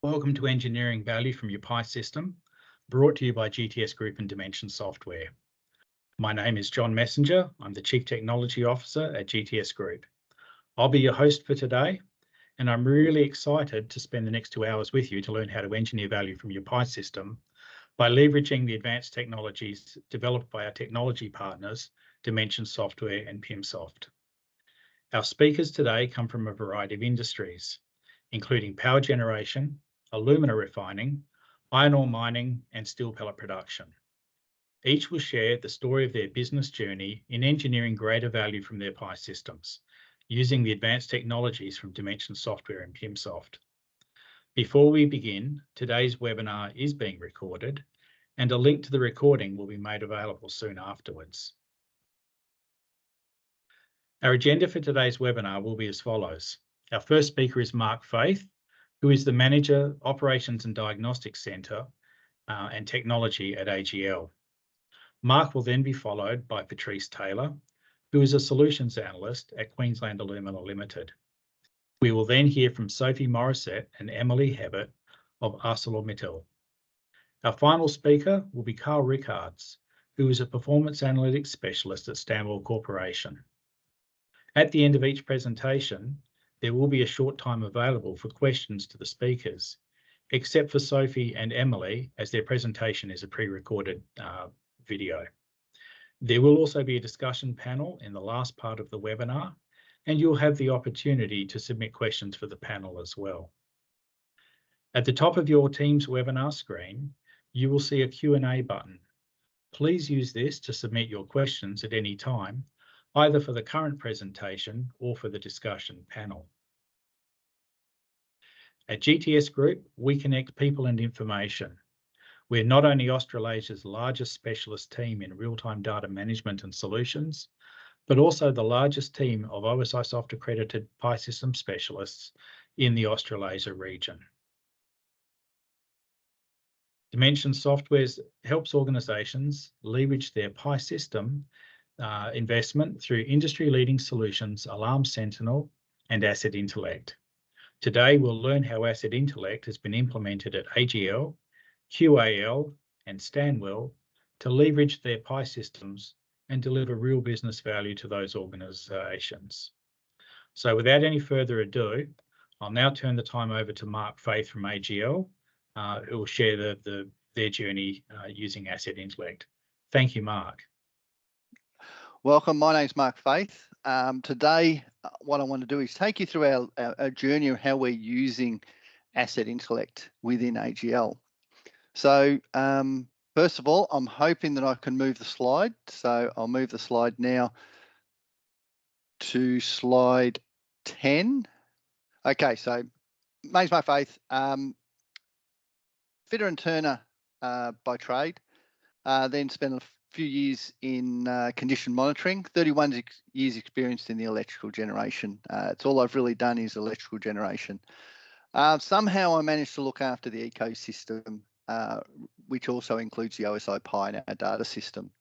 Welcome to Engineering Value from Your Pi System, brought to you by GTS Group and Dimension Software. My name is John Messenger. I'm the Chief Technology Officer at GTS Group. I'll be your host for today, and I'm really excited to spend the next 2 hours with you to learn how to engineer value from your Pi system by leveraging the advanced technologies developed by our technology partners, Dimension Software and PimSoft. Our speakers today come from a variety of industries, including power generation, alumina refining, iron ore mining, and steel pellet production. Each will share the story of their business journey in engineering greater value from their Pi systems, using the advanced technologies from Dimension Software and PimSoft. Before we begin, today's webinar is being recorded, and a link to the recording will be made available soon afterwards. Our agenda for today's webinar will be as follows. Our first speaker is Mark Faith, who is the Manager, Operations and Diagnostics Centre and Technology at AGL. Mark will then be followed by Patrice Taylor, who is a Solutions Analyst at Queensland Alumina Limited. We will then hear from Sophie Morissette and Emily Hebbert of ArcelorMittal. Our final speaker will be Carl Rickards, who is a Performance Analytics Specialist at Stanwell Corporation. At the end of each presentation, there will be a short time available for questions to the speakers, except for Sophie and Emily, as their presentation is a pre-recorded video. There will also be a discussion panel in the last part of the webinar, and you'll have the opportunity to submit questions for the panel as well. At the top of your Teams webinar screen, you will see a Q&A button. Please use this to submit your questions at any time, either for the current presentation or for the discussion panel. At GTS Group, we connect people and information. We're not only Australasia's largest specialist team in real-time data management and solutions, but also the largest team of OSIsoft accredited Pi system specialists in the Australasia region. Dimension Software helps organisations leverage their Pi system investment through industry-leading solutions, Alarm Sentinel and Asset Intellect. Today, we'll learn how Asset Intellect has been implemented at AGL, QAL and Stanwell to leverage their Pi systems and deliver real business value to those organisations. So without any further ado, I'll now turn the time over to Mark Faith from AGL, who will share their journey using Asset Intellect. Thank you, Mark. Welcome, my name's Mark Faith. Today, what I want to do is take you through our journey of how we're using Asset Intellect within AGL. So first of all, I'm hoping that I can move the slide. So I'll move the slide now to slide 10. Okay, so name's Mark Faith, fitter and turner by trade, then spent a few years in condition monitoring, 31 years experience in the electrical generation. It's all I've really done is electrical generation. Somehow I managed to look after the ecosystem, which also includes the OSI Pi in our data system.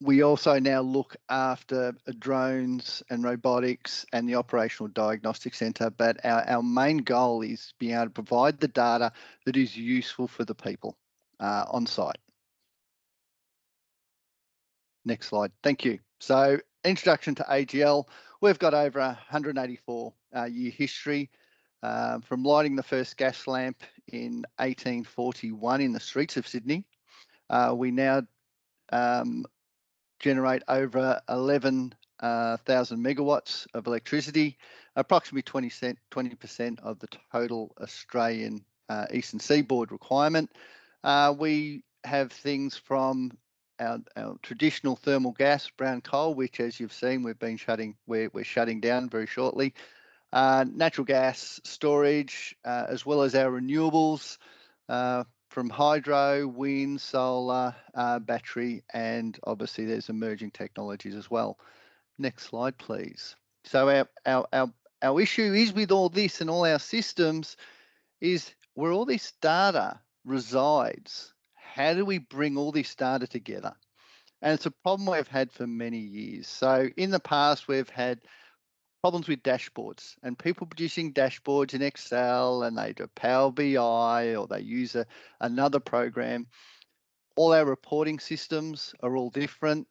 We also now look after drones and robotics and the operational diagnostic centre, but our main goal is being able to provide the data that is useful for the people on site. Next slide, thank you. So introduction to AGL, we've got over 184 year history from lighting the first gas lamp in 1841 in the streets of Sydney. We now generate over 11,000 megawatts of electricity, approximately 20% of the total Australian eastern seaboard requirement. We have things from our traditional thermal gas, brown coal, which, as you've seen, we're shutting down very shortly. Natural gas storage, as well as our renewables from hydro, wind, solar, battery, and obviously there's emerging technologies as well. Next slide, please. So our issue is with all this and all our systems is where all this data resides. How do we bring all this data together? And it's a problem we've had for many years. So in the past, we've had problems with dashboards and people producing dashboards in Excel, and they do Power BI or they use another program. All our reporting systems are all different.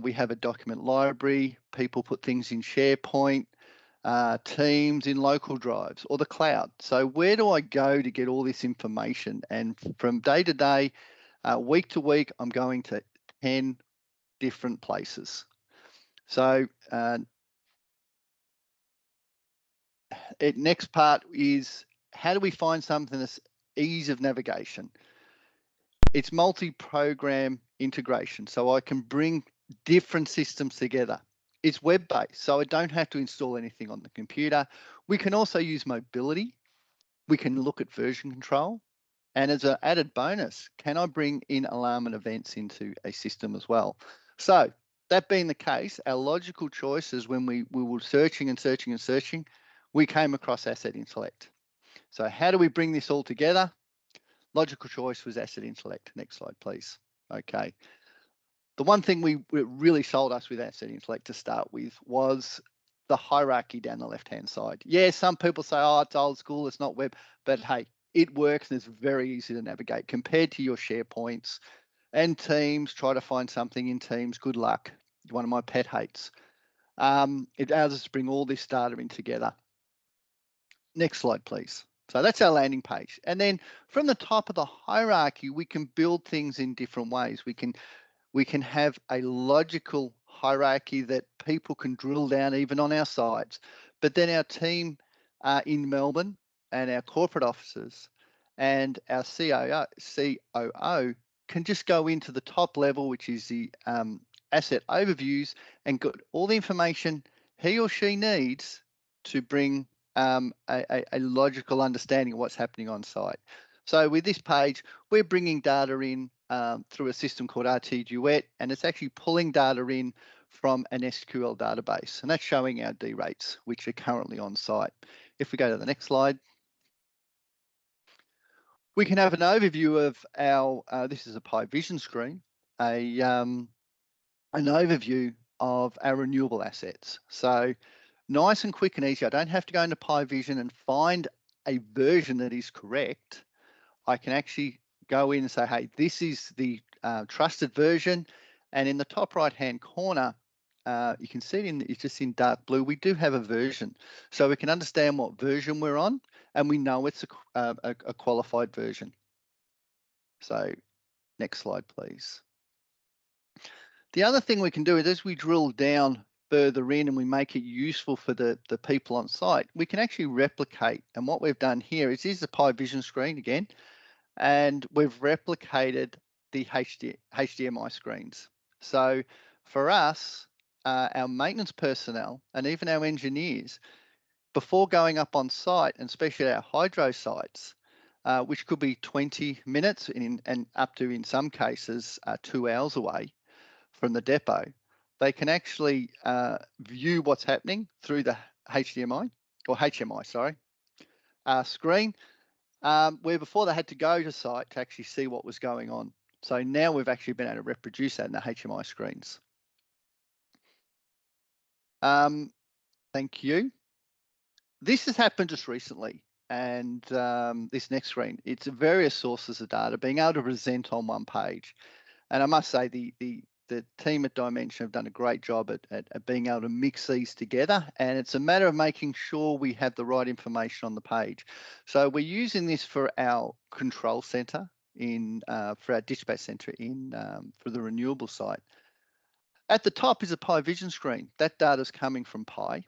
We have a document library. People put things in SharePoint, Teams in local drives or the cloud. So where do I go to get all this information? And from day to day, week to week, I'm going to 10 different places. So next part is, how do we find something that's ease of navigation? It's multi-program integration, so I can bring different systems together. It's web-based, so I don't have to install anything on the computer. We can also use mobility. We can look at version control. And as an added bonus, can I bring in alarm and events into a system as well? So that being the case, our logical choices when we were searching and searching and searching, we came across Asset Intellect. So how do we bring this all together? Logical choice was Asset Intellect. Next slide, please. Okay. The one thing we really sold us with Asset Intellect to start with was the hierarchy down the left-hand side. Yeah, some people say, oh, it's old school, it's not web, but hey, it works and it's very easy to navigate compared to your SharePoints and Teams. Try to find something in Teams, good luck. One of my pet hates. It allows us to bring all this data in together. Next slide, please. So that's our landing page. And then from the top of the hierarchy, we can build things in different ways. We can have a logical hierarchy that people can drill down even on our sites. But then our team in Melbourne and our corporate offices and our COO can just go into the top level, which is the asset overviews, and get all the information he or she needs to bring a logical understanding of what's happening on site. So with this page, we're bringing data in through a system called RT Duet, and it's actually pulling data in from an SQL database, and that's showing our D rates, which are currently on site. If we go to the next slide, we can have an overview of our, this is a Pi Vision screen, an overview of our renewable assets. So nice and quick and easy. I don't have to go into Pi Vision and find a version that is correct. I can actually go in and say, hey, this is the trusted version. And in the top right-hand corner, you can see it's just in dark blue. We do have a version. So we can understand what version we're on, and we know it's a qualified version. So next slide, please. The other thing we can do is, as we drill down further in and we make it useful for the people on site, we can actually replicate. And what we've done here is, here's the Pi Vision screen again, and we've replicated the HDMI screens. So for us, our maintenance personnel and even our engineers, before going up on site, and especially at our hydro sites, which could be 20 minutes and up to, in some cases, 2 hours away from the depot, they can actually view what's happening through the HDMI or HMI, sorry, screen, where before they had to go to site to actually see what was going on. So now we've actually been able to reproduce that in the HMI screens. Thank you. This has happened just recently, and this next screen, it's various sources of data being able to present on one page. And I must say, the team at Dimension have done a great job at being able to mix these together, and it's a matter of making sure we have the right information on the page. So we're using this for our control center for our dispatch center for the renewable site. At the top is a Pi Vision screen. That data is coming from Pi.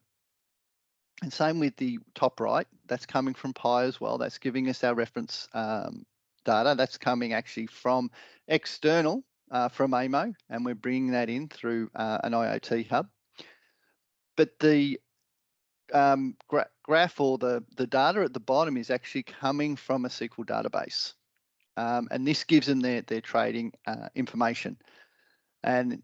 And same with the top right, that's coming from Pi as well. That's giving us our reference data. That's coming actually from external, from AMO, and we're bringing that in through an IoT hub. But the graph or the data at the bottom is actually coming from a SQL database. And this gives them their trading information. And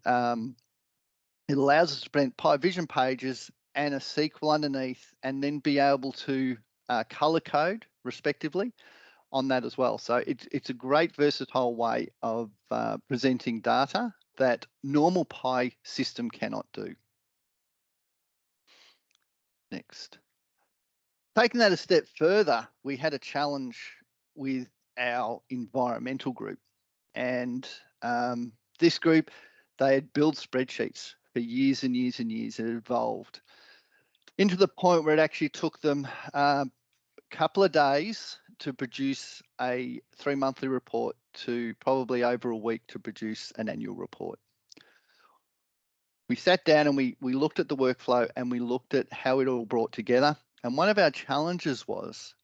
it allows us to print Pi Vision pages and a SQL underneath, and then be able to color code respectively on that as well. So it's a great versatile way of presenting data that normal Pi system cannot do. Next. Taking that a step further, we had a challenge with our environmental group. And this group, they had built spreadsheets for years and years and years. It evolved into the point where it actually took them a couple of days to produce a 3-monthly report to probably over a week to produce an annual report. We sat down and we looked at the workflow and we looked at how it all brought together. And one of our challenges was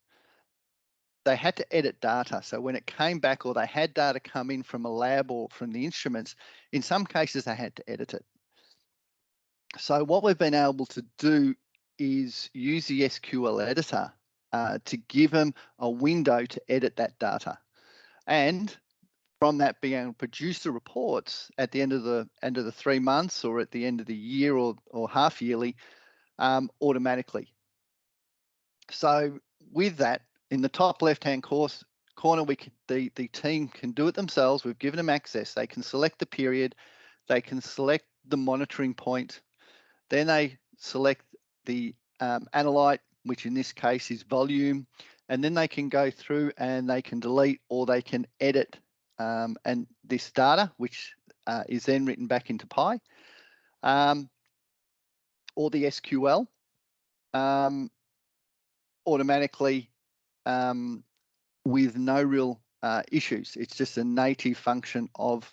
they had to edit data. So when it came back or they had data come in from a lab or from the instruments, in some cases they had to edit it. So what we've been able to do is use the SQL editor to give them a window to edit that data. And from that being able to produce the reports at the end of the 3 months or at the end of the year or half yearly automatically. So with that, in the top left-hand corner, the team can do it themselves. We've given them access. They can select the period, they can select the monitoring point, then they select the analyte, which in this case is volume, and then they can go through and they can delete or they can edit and this data, which is then written back into Pi or the SQL automatically with no real issues. It's just a native function of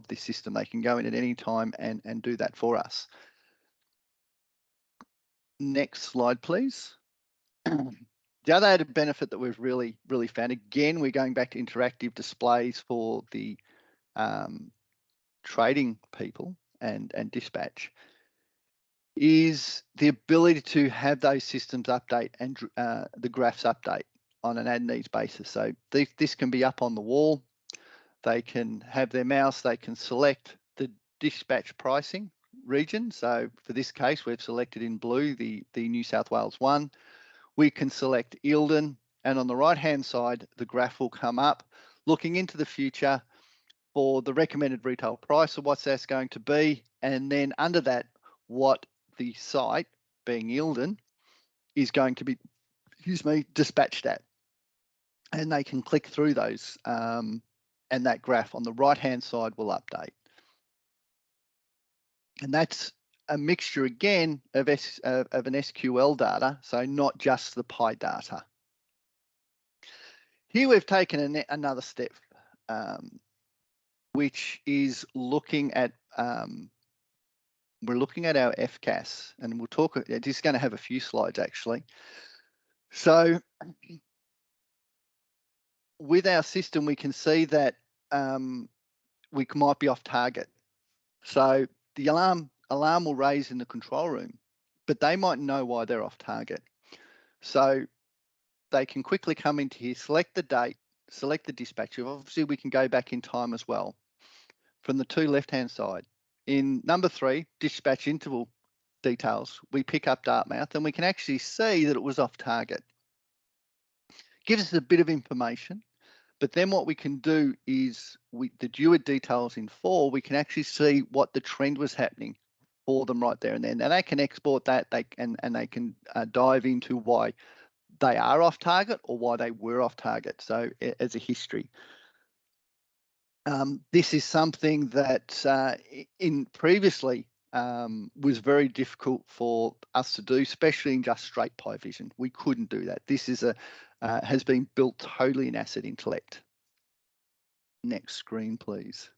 the system. They can go in at any time and do that for us. Next slide, please. The other added benefit that we've really found, again, we're going back to interactive displays for the trading people and dispatch, is the ability to have those systems update and the graphs update on an ad needs basis. So this can be up on the wall. They can have their mouse, they can select the dispatch pricing region. So for this case, we've selected in blue the New South Wales one. We can select Eildon, and on the right-hand side, the graph will come up looking into the future for the recommended retail price of what's that's going to be, and then under that, what the site, being Eildon, is going to be, dispatched at. And they can click through those, and that graph on the right-hand side will update. And that's a mixture again of an SQL data, so not just the Pi data. Here we've taken another step, which is looking at we're looking at our FCAS, and we'll talk. It's just going to have a few slides actually. So with our system, we can see that we might be off target. So the alarm will raise in the control room, but they might know why they're off target. So they can quickly come into here, select the date, select the dispatcher. Obviously, we can go back in time as well. From the two left-hand side, in number 3, dispatch interval details, we pick up Dartmouth and we can actually see that it was off target. Gives us a bit of information, but then what we can do is the DUID details in 4, we can actually see what the trend was happening for them right there and then. And they can export that, they can dive into why they are off target or why they were off target. So as a history. This is something that in previously was very difficult for us to do, especially in just straight Pi vision. We couldn't do that. This is has been built totally in Asset Intellect. Next screen, please.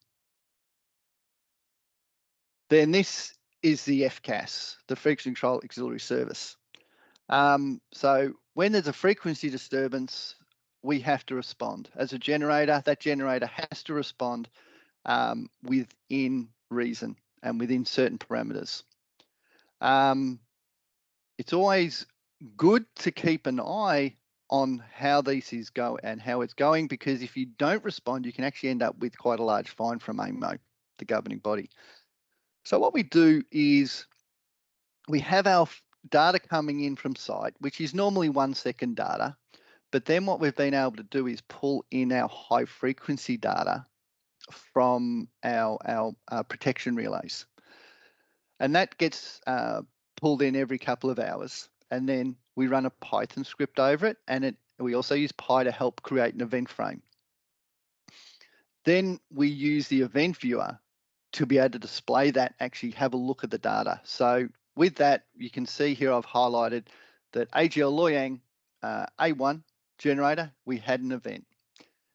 Then this is the FCAS, the Frequency Control Auxiliary Service. So when there's a frequency disturbance, we have to respond. As a generator, that generator has to respond within reason and within certain parameters. It's always good to keep an eye on how this is and how it's going, because if you don't respond, you can actually end up with quite a large fine from AMO, the governing body. So what we do is we have our data coming in from site, which is normally 1 second data. But then what we've been able to do is pull in our high frequency data from our protection relays. And that gets pulled in every couple of hours and then we run a Python script over it, and we also use Py to help create an event frame. Then we use the event viewer to be able to display that, actually have a look at the data. So with that, you can see here I've highlighted that AGL Loyang A1 generator, we had an event.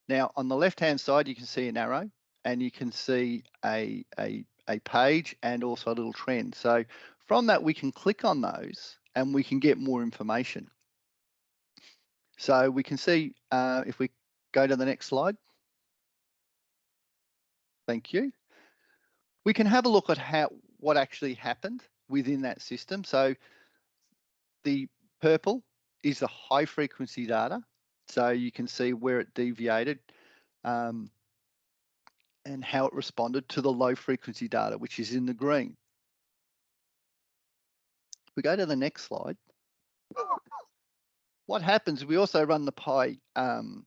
Now on the left-hand side, you can see an arrow, and you can see a page and also a little trend. So from that, we can click on those and we can get more information. So we can see if we go to the next slide. Thank you. We can have a look at what actually happened within that system. So the purple is the high frequency data. So you can see where it deviated and how it responded to the low frequency data, which is in the green. If we go to the next slide, what happens, we also run the Python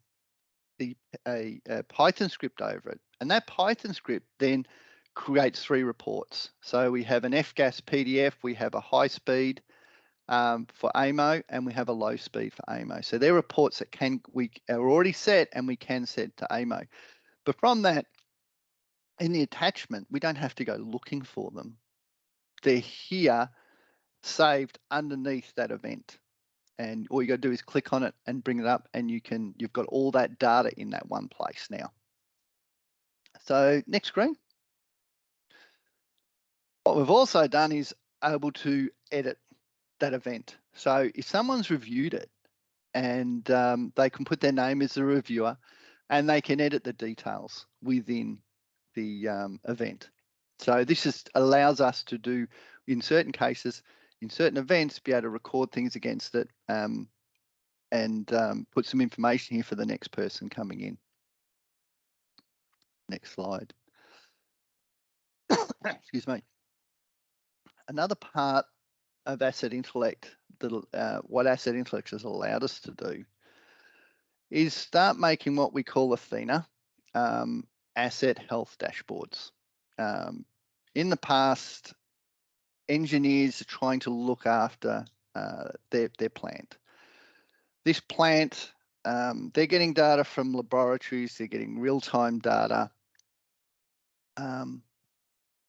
script over it. And that Python script then creates 3 reports. So we have an FGAS PDF, we have a high speed for AMO, and we have a low speed for AMO. So they're reports that we are already set and we can set to AMO. But from that, in the attachment, we don't have to go looking for them. They're here saved underneath that event. And all you got to do is click on it and bring it up, and you've got all that data in that one place now. So next screen. What we've also done is able to edit that event. So if someone's reviewed it, and they can put their name as a reviewer, and they can edit the details within the event. So this allows us to do, in certain cases, in certain events, be able to record things against it and put some information here for the next person coming in. Next slide. Excuse me. Another part of Asset Intellect, what Asset Intellect has allowed us to do, is start making what we call Athena asset health dashboards. In the past, engineers are trying to look after their plant. This plant, they're getting data from laboratories, they're getting real-time data,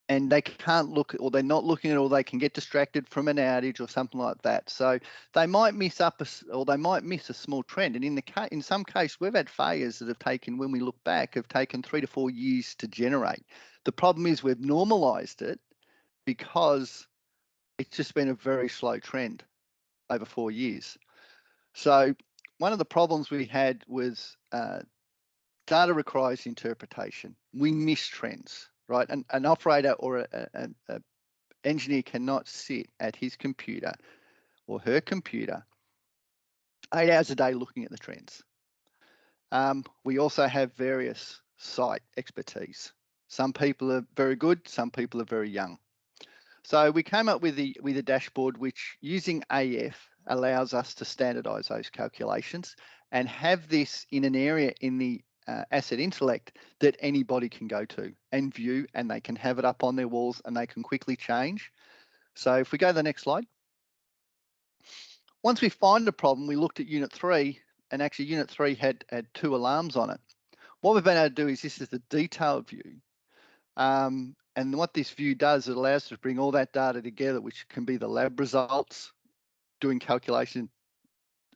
and they can't look, or they're not looking at, or they can get distracted from an outage or something like that. So they might miss a small trend. And in some case, we've had failures that have taken, when we look back, have taken 3 to 4 years to generate. The problem is we've normalized it because it's just been a very slow trend over 4 years. So one of the problems we had was data requires interpretation. We miss trends, right? An operator or an engineer cannot sit at his computer or her computer 8 hours a day looking at the trends. We also have various site expertise. Some people are very good, some people are very young. So we came up with a dashboard which, using AF, allows us to standardize those calculations and have this in an area in the Asset Intellect that anybody can go to and view, and they can have it up on their walls and they can quickly change. So if we go to the next slide. Once we find a problem, we looked at Unit 3, and actually Unit 3 had 2 alarms on it. What we've been able to do is, this is the detailed view. And what this view does, it allows us to bring all that data together, which can be the lab results, doing calculation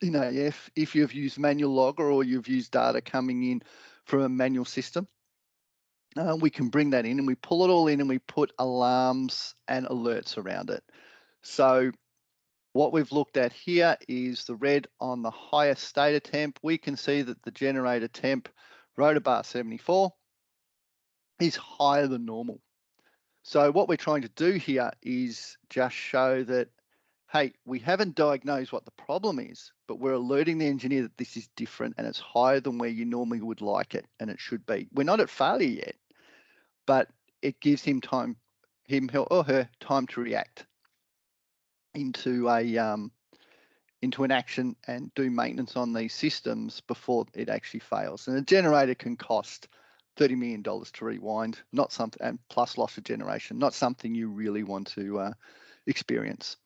in AF, if you've used manual logger or you've used data coming in from a manual system. We can bring that in and we pull it all in and we put alarms and alerts around it. So what we've looked at here is the red on the highest stator temp. We can see that the generator temp, rotor bar 74, is higher than normal. So what we're trying to do here is just show that, hey, we haven't diagnosed what the problem is, but we're alerting the engineer that this is different and it's higher than where you normally would like it, and it should be. We're not at failure yet, but it gives him or her time to react into an action and do maintenance on these systems before it actually fails. And a generator can cost $30 million to rewind, not something, and plus loss of generation, not something you really want to experience.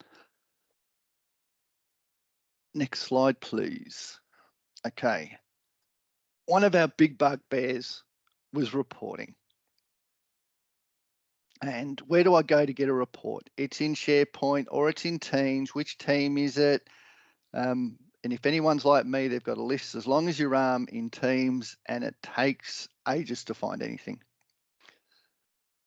Next slide, please. Okay. One of our big bugbears was reporting. And where do I go to get a report? It's in SharePoint or it's in Teams. Which team is it? And if anyone's like me, they've got a list as long as your arm in Teams, and it takes ages to find anything.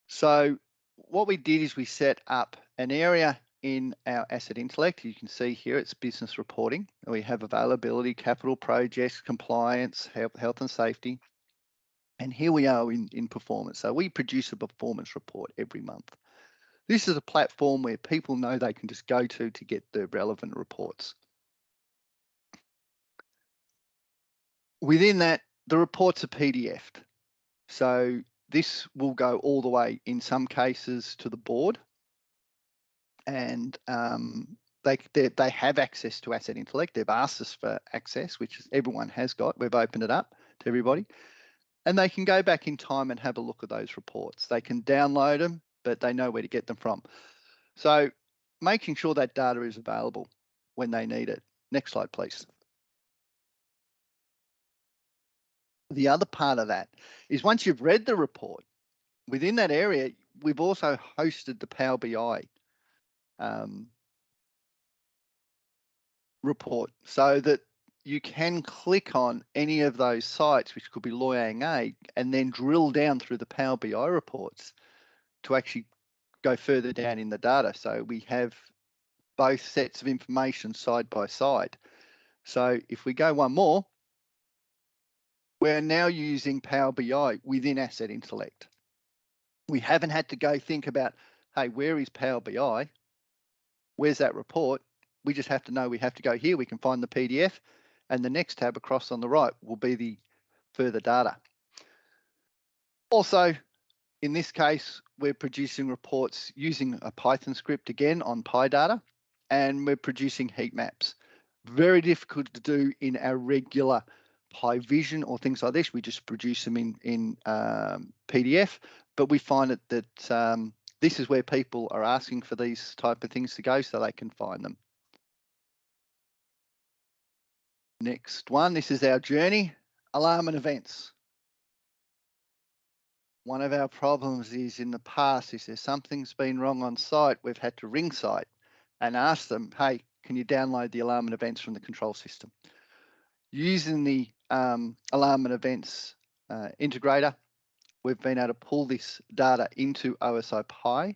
So what we did is we set up an area in our Asset Intellect. You can see here it's business reporting. We have availability, capital projects, compliance, health and safety. And here we are in performance. So we produce a performance report every month. This is a platform where people know they can just go to get the relevant reports. Within that, the reports are PDF'd. So this will go all the way, in some cases, to the board. And they have access to Asset Intellect. They've asked us for access, which everyone has got. We've opened it up to everybody. And they can go back in time and have a look at those reports. They can download them, but they know where to get them from. So making sure that data is available when they need it. Next slide, please. The other part of that is once you've read the report, within that area, we've also hosted the Power BI report so that you can click on any of those sites, which could be Loy Yang A, and then drill down through the Power BI reports to actually go further down in the data. So we have both sets of information side by side. So if we go one more, we're now using Power BI within Asset Intellect. We haven't had to go think about, hey, where is Power BI? Where's that report? We just have to know we have to go here. We can find the PDF, and the next tab across on the right will be the further data. Also, in this case, we're producing reports using a Python script again on PyData, and we're producing heat maps. Very difficult to do in our regular PyVision or things like this. We just produce them in PDF, but we find that this is where people are asking for these type of things to go so they can find them. Next one, this is our journey, alarm and events. One of our problems is in the past, is there something's been wrong on site, we've had to ring site and ask them, hey, can you download the alarm and events from the control system? Using the alarm and events integrator, we've been able to pull this data into OSI Pi.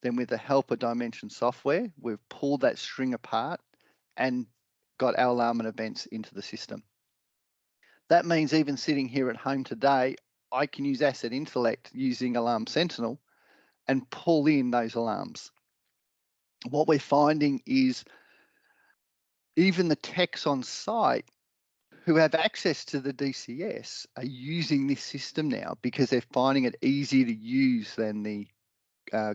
Then with the help of Dimension software, we've pulled that string apart and got our alarm and events into the system. That means even sitting here at home today, I can use Asset Intellect using Alarm Sentinel and pull in those alarms. What we're finding is even the techs on site who have access to the DCS are using this system now because they're finding it easier to use than the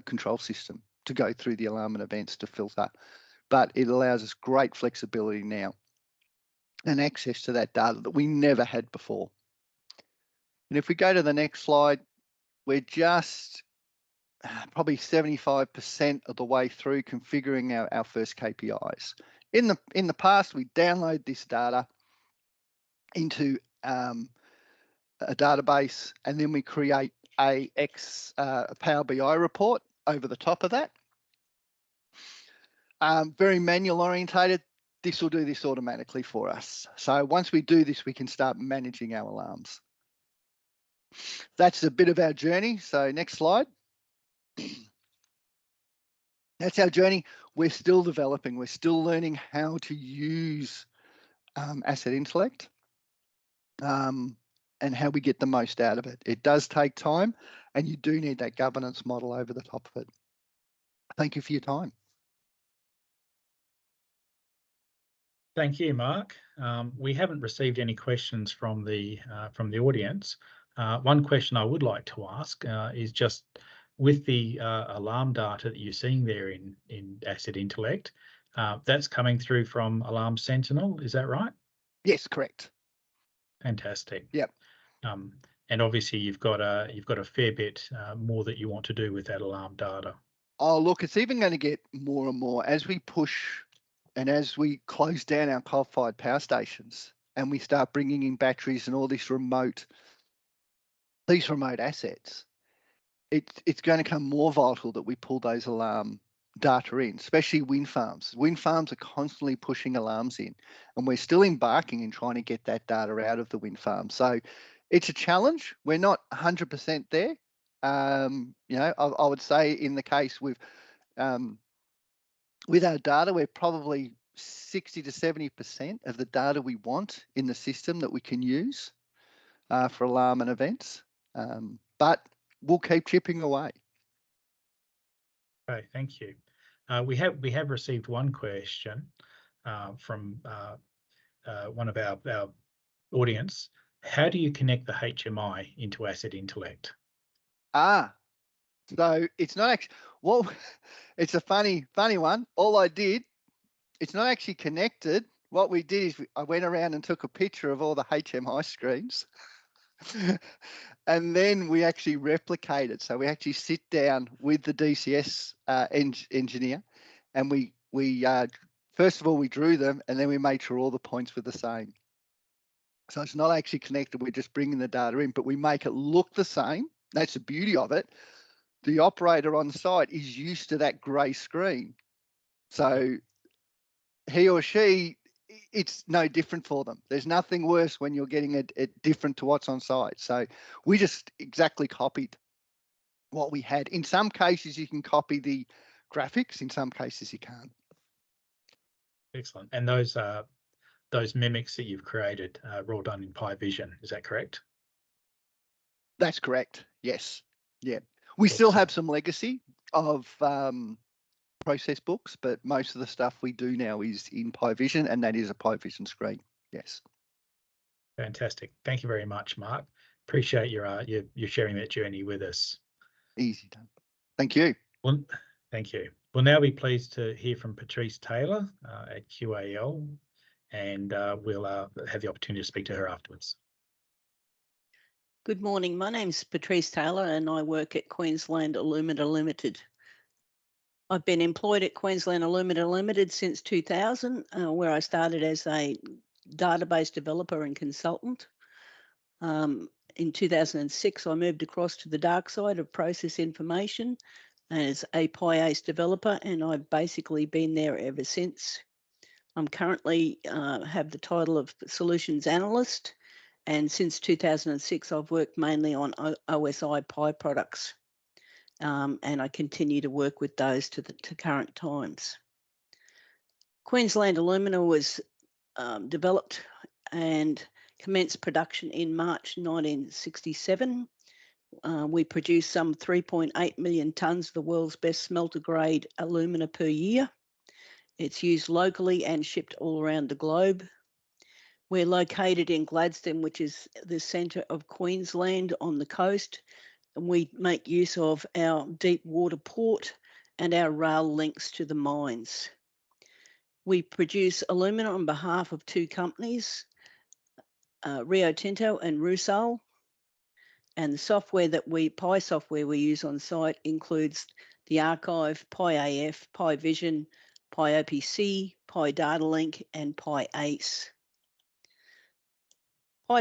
control system to go through the alarm and events to filter. But it allows us great flexibility now and access to that data that we never had before. And if we go to the next slide, we're just probably 75% of the way through configuring our first KPIs. In the past, we download this data into a database, and then we create a Power BI report over the top of that. Very manual orientated. This will do this automatically for us. So once we do this, we can start managing our alarms. That's a bit of our journey. So next slide. That's our journey. We're still developing. We're still learning how to use Asset Intellect and how we get the most out of it. It does take time, and you do need that governance model over the top of it. Thank you for your time. Thank you, Mark. We haven't received any questions from the audience. One question I would like to ask is just with the alarm data that you're seeing there in Asset Intellect, that's coming through from Alarm Sentinel, is that right? Yes, correct. Fantastic. Yep. And obviously you've got a fair bit more that you want to do with that alarm data. Oh, look, it's even going to get more and more as we push And as we close down our coal-fired power stations and we start bringing in batteries and all these remote assets, it's going to become more vital that we pull those alarm data in, especially wind farms. Wind farms are constantly pushing alarms in, and we're still embarking in trying to get that data out of the wind farm. So it's a challenge. We're not 100% there. I would say in the case with our data, we're probably 60 to 70% of the data we want in the system that we can use for alarm and events. But we'll keep chipping away. Okay, thank you. We have received one question from one of our audience. How do you connect the HMI into Asset Intellect? So it's not actually, well, it's a funny one. All I did, it's not actually connected. What we did is I went around and took a picture of all the HMI screens. And then we actually replicated. So we actually sit down with the DCS engineer, and we first of all, we drew them, and then we made sure all the points were the same. So it's not actually connected. We're just bringing the data in, but we make it look the same. That's the beauty of it. The operator on site is used to that grey screen. So he or she, it's no different for them. There's nothing worse when you're getting it different to what's on site. So we just exactly copied what we had. In some cases, you can copy the graphics. In some cases, you can't. Excellent. And those mimics that you've created were all done in PyVision. Is that correct? That's correct. Yes. Yeah. We still have some legacy of process books, but most of the stuff we do now is in PyVision, and that is a PyVision screen. Yes. Fantastic. Thank you very much, Mark. Appreciate your sharing that journey with us. Easy done. Thank you. Well, thank you. We'll now be pleased to hear from Patrice Taylor at QAL, and we'll have the opportunity to speak to her afterwards. Good morning. My name's Patrice Taylor and I work at Queensland Alumina Limited. I've been employed at Queensland Alumina Limited since 2000, where I started as a database developer and consultant. In 2006, I moved across to the dark side of process information as a PyAce developer, and I've basically been there ever since. I'm currently have the title of Solutions Analyst, and since 2006, I've worked mainly on OSI Pi products, and I continue to work with those to current times. Queensland Alumina was developed and commenced production in March 1967. We produce some 3.8 million tonnes of the world's best smelter grade alumina per year. It's used locally and shipped all around the globe. We're located in Gladstone, which is the centre of Queensland on the coast, and we make use of our deep water port and our rail links to the mines. We produce alumina on behalf of two companies, Rio Tinto and Rusal, and the software Pi software we use on site includes the Archive, PyAF, PyVision, PyOPC, PyDataLink, and PyAce.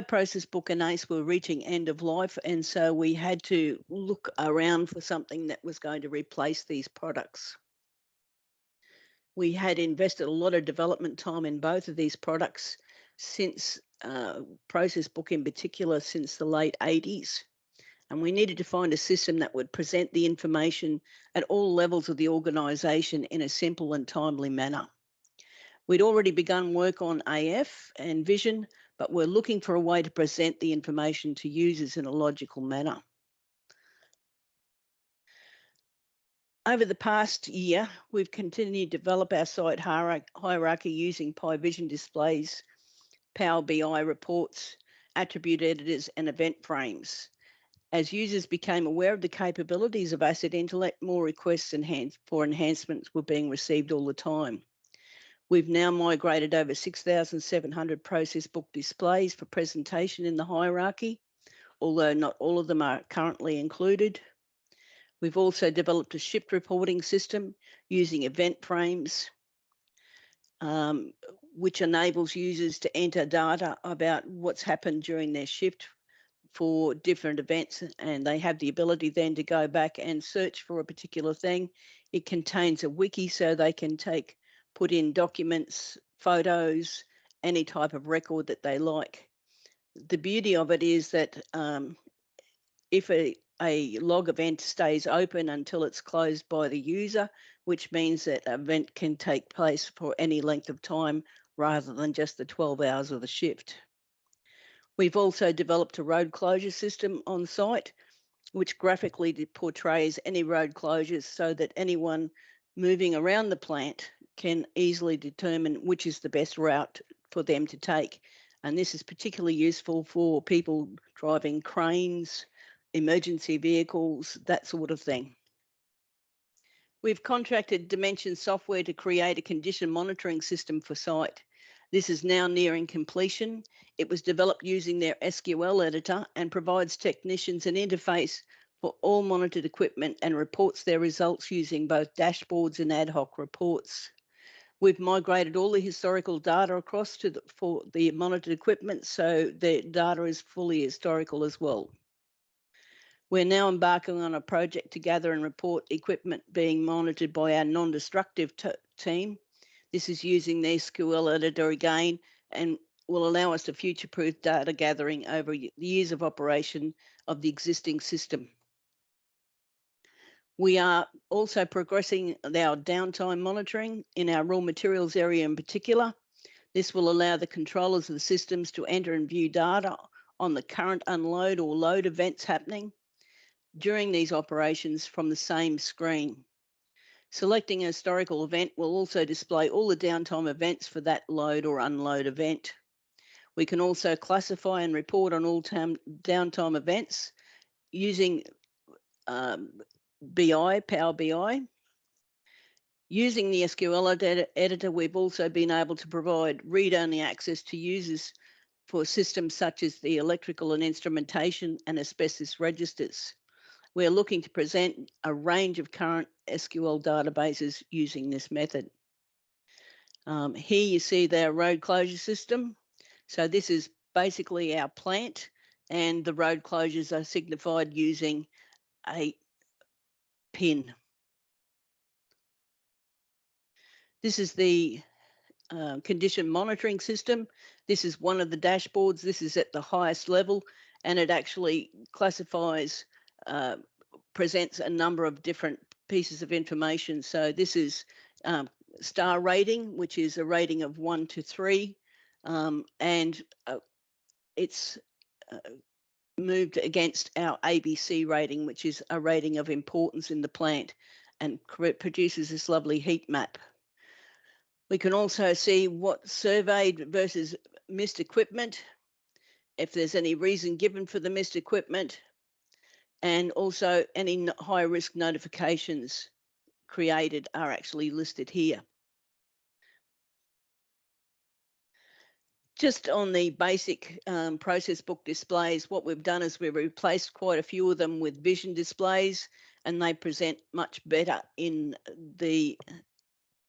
Process Book and ACE were reaching end of life, and so we had to look around for something that was going to replace these products. We had invested a lot of development time in both of these products since Process Book in particular since the late 80s. And we needed to find a system that would present the information at all levels of the organisation in a simple and timely manner. We'd already begun work on AF and Vision, but we're looking for a way to present the information to users in a logical manner. Over the past year, we've continued to develop our site hierarchy using PyVision displays, Power BI reports, attribute editors, and event frames. As users became aware of the capabilities of Asset Intellect, more requests for enhancements were being received all the time. We've now migrated over 6,700 process book displays for presentation in the hierarchy, although not all of them are currently included. We've also developed a shift reporting system using event frames. which enables users to enter data about what's happened during their shift for different events, and they have the ability then to go back and search for a particular thing. It contains a wiki, so they can put in documents, photos, any type of record that they like. The beauty of it is that if a log event stays open until it's closed by the user, which means that an event can take place for any length of time rather than just the 12 hours of the shift. We've also developed a road closure system on site, which graphically portrays any road closures so that anyone moving around the plant can easily determine which is the best route for them to take. And this is particularly useful for people driving cranes, emergency vehicles, that sort of thing. We've contracted Dimension Software to create a condition monitoring system for site. This is now nearing completion. It was developed using their SQL editor and provides technicians an interface for all monitored equipment and reports their results using both dashboards and ad hoc reports. We've migrated all the historical data across for the monitored equipment, so the data is fully historical as well. We're now embarking on a project to gather and report equipment being monitored by our non-destructive team. This is using the SQL editor again and will allow us to future-proof data gathering over the years of operation of the existing system. We are also progressing our downtime monitoring in our raw materials area in particular. This will allow the controllers of the systems to enter and view data on the current unload or load events happening during these operations from the same screen. Selecting a historical event will also display all the downtime events for that load or unload event. We can also classify and report on all downtime events using BI, Power BI. Using the SQL editor, we've also been able to provide read-only access to users for systems such as the electrical and instrumentation and asbestos registers. We're looking to present a range of current SQL databases using this method. Here you see their road closure system. So this is basically our plant, and the road closures are signified using a pin. This is the condition monitoring system. This is one of the dashboards. This is at the highest level, and it actually classifies, presents a number of different pieces of information. So this is star rating, which is a rating of 1 to 3, and it's moved against our ABC rating, which is a rating of importance in the plant, and produces this lovely heat map. We can also see what surveyed versus missed equipment, if there's any reason given for the missed equipment, and also any high risk notifications created are actually listed here. Just on the basic process book displays, what we've done is we've replaced quite a few of them with vision displays, and they present much better in the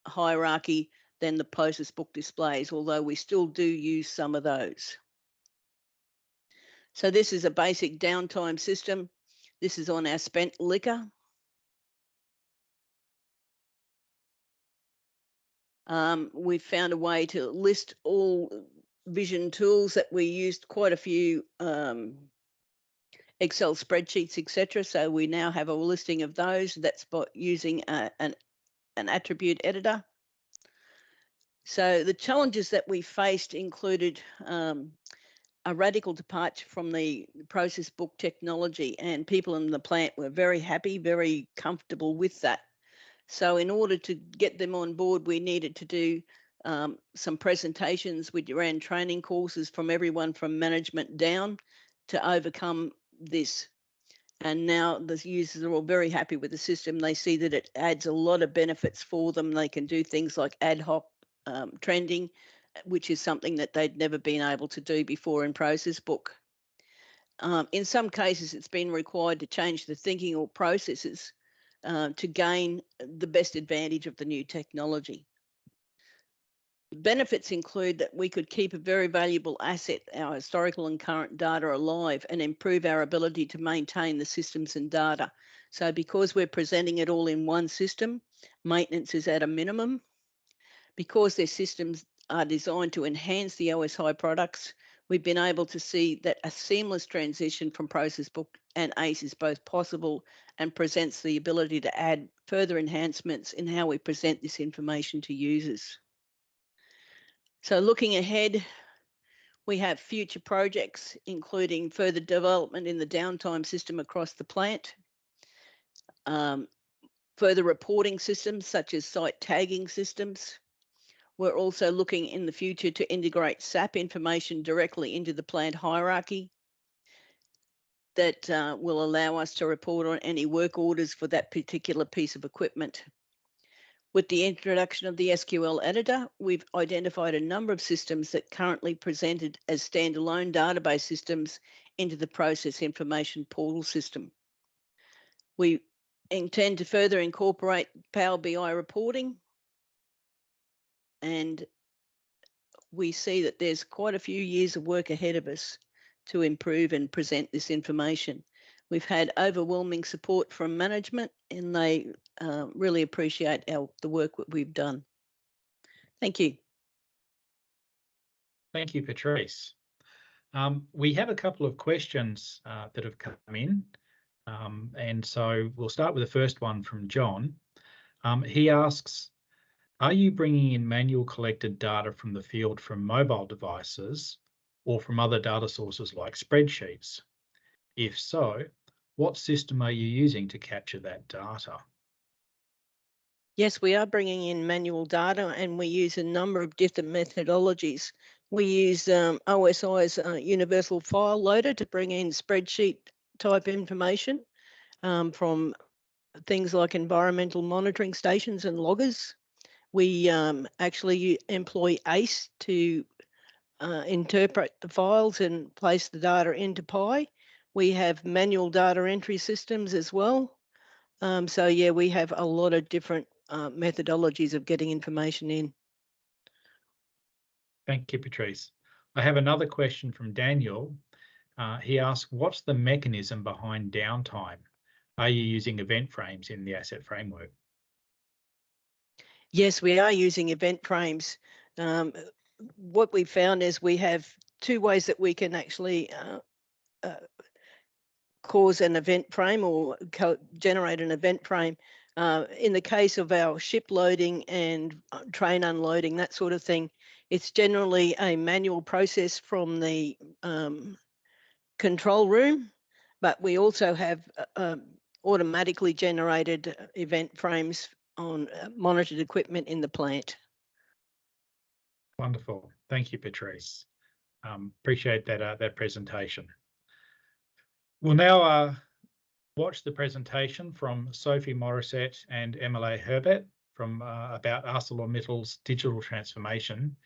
hierarchy than the process book displays, although we still do use some of those. So this is a basic downtime system. This is on our spent liquor. We've found a way to list all vision tools that we used, quite a few Excel spreadsheets, etc. So we now have a listing of those. That's by using an attribute editor. So the challenges that we faced included a radical departure from the process book technology, and people in the plant were very happy, very comfortable with that. So in order to get them on board, we needed to do some presentations. We ran training courses from everyone from management down to overcome this. And now the users are all very happy with the system. They see that it adds a lot of benefits for them. They can do things like ad hoc trending, which is something that they'd never been able to do before in process book. In some cases, it's been required to change the thinking or processes to gain the best advantage of the new technology. Benefits include that we could keep a very valuable asset, our historical and current data, alive and improve our ability to maintain the systems and data. So because we're presenting it all in one system, maintenance is at a minimum. Because their systems are designed to enhance the OSI products, we've been able to see that a seamless transition from Process Book and ACE is both possible and presents the ability to add further enhancements in how we present this information to users. So looking ahead, we have future projects, including further development in the downtime system across the plant, further reporting systems such as site tagging systems. We're also looking in the future to integrate SAP information directly into the plant hierarchy that will allow us to report on any work orders for that particular piece of equipment. With the introduction of the SQL editor, we've identified a number of systems that currently presented as standalone database systems into the process information portal system. We intend to further incorporate Power BI reporting, and we see that there's quite a few years of work ahead of us to improve and present this information. We've had overwhelming support from management, and they really appreciate the work that we've done. Thank you. Thank you, Patrice. We have a couple of questions that have come in, and so we'll start with the first one from John. He asks, are you bringing in manual collected data from the field from mobile devices or from other data sources like spreadsheets? If so, what system are you using to capture that data? Yes, we are bringing in manual data, and we use a number of different methodologies. We use OSI's universal file loader to bring in spreadsheet type information from things like environmental monitoring stations and loggers. We actually employ ACE to interpret the files and place the data into Pi. We have manual data entry systems as well. So yeah, we have a lot of different methodologies of getting information in. Thank you, Patrice. I have another question from Daniel. He asks, what's the mechanism behind downtime? Are you using event frames in the asset framework? Yes, we are using event frames. What we found is we have two ways that we can actually cause an event frame or generate an event frame. In the case of our ship loading and train unloading, that sort of thing, it's generally a manual process from the control room, but we also have automatically generated event frames on monitored equipment in the plant. Wonderful. Thank you, Patrice. Appreciate that presentation. We'll now watch the presentation from Sophie Morissette and Emily Herbert from about ArcelorMittal's digital transformation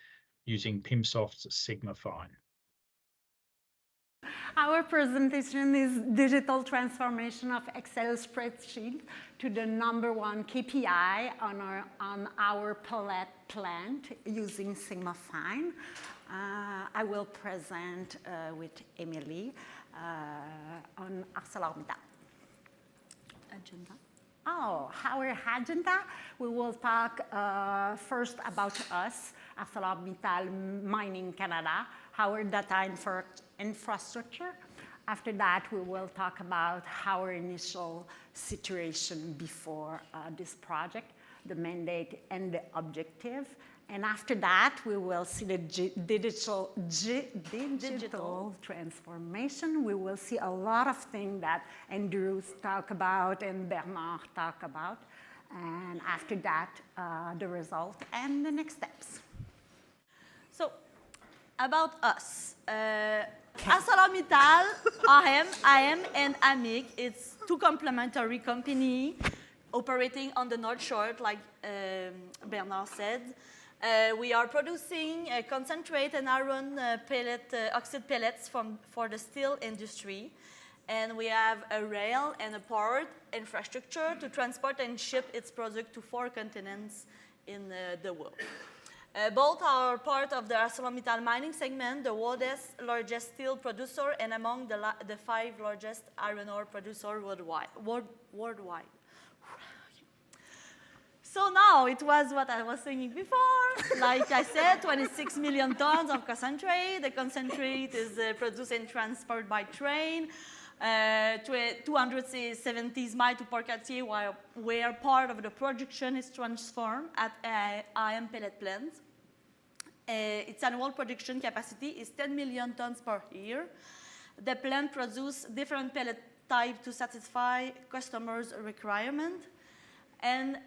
using PimSoft's SigmaFine. Our presentation is digital transformation of Excel spreadsheet to the #1 KPI on our pellet plant using SigmaFine. I will present with Emily on ArcelorMittal. Agenda. Oh, our agenda, we will talk first about us, ArcelorMittal Mining Canada, our data infrastructure. After that, we will talk about our initial situation before this project, the mandate and the objective. And after that, we will see the digital transformation. We will see a lot of things that Andrew talked about and Bernard talked about. And after that, the result and the next steps. So, about us. ArcelorMittal, AM, and AMIC, it's two complementary companies operating on the North Shore, like Bernard said. We are producing concentrate and iron oxide pellets for the steel industry. And we have a rail and a port infrastructure to transport and ship its product to 4 continents in the world. Both are part of the ArcelorMittal mining segment, the world's largest steel producer and among the 5 largest iron ore producers worldwide. So now it was what I was saying before. Like I said, 26 million tons of concentrate. The concentrate is produced and transported by train. 270 miles to Port-Cartier, where part of the production is transformed at IM pellet plants. Its annual production capacity is 10 million tons per year. The plant produces different pellet types to satisfy customers' requirements. And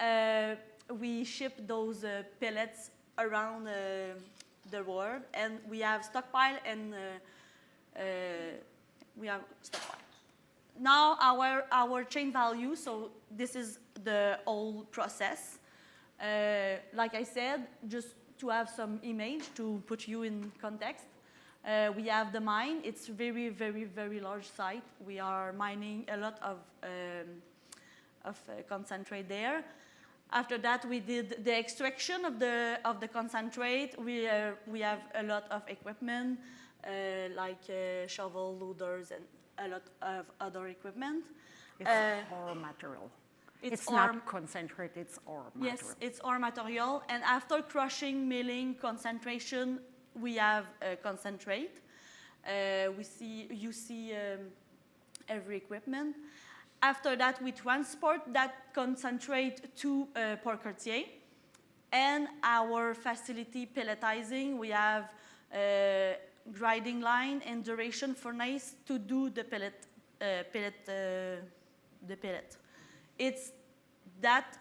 we ship those pellets around the world. And we have stockpile and we have stockpile. Now our chain value, so this is the whole process. Like I said, just to have some image to put you in context. We have the mine. It's very, very, very large site. We are mining a lot of concentrate there. After that, we did the extraction of the concentrate. We have a lot of equipment, like shovel loaders and a lot of other equipment. It's ore material. It's ore, not concentrate, it's ore material. Yes, it's ore material. And after crushing, milling, concentration, we have concentrate. You see every equipment. After that, we transport that concentrate to Port-Cartier. And our facility pelletizing, we have grinding line and duration furnace to do the pellet. It's that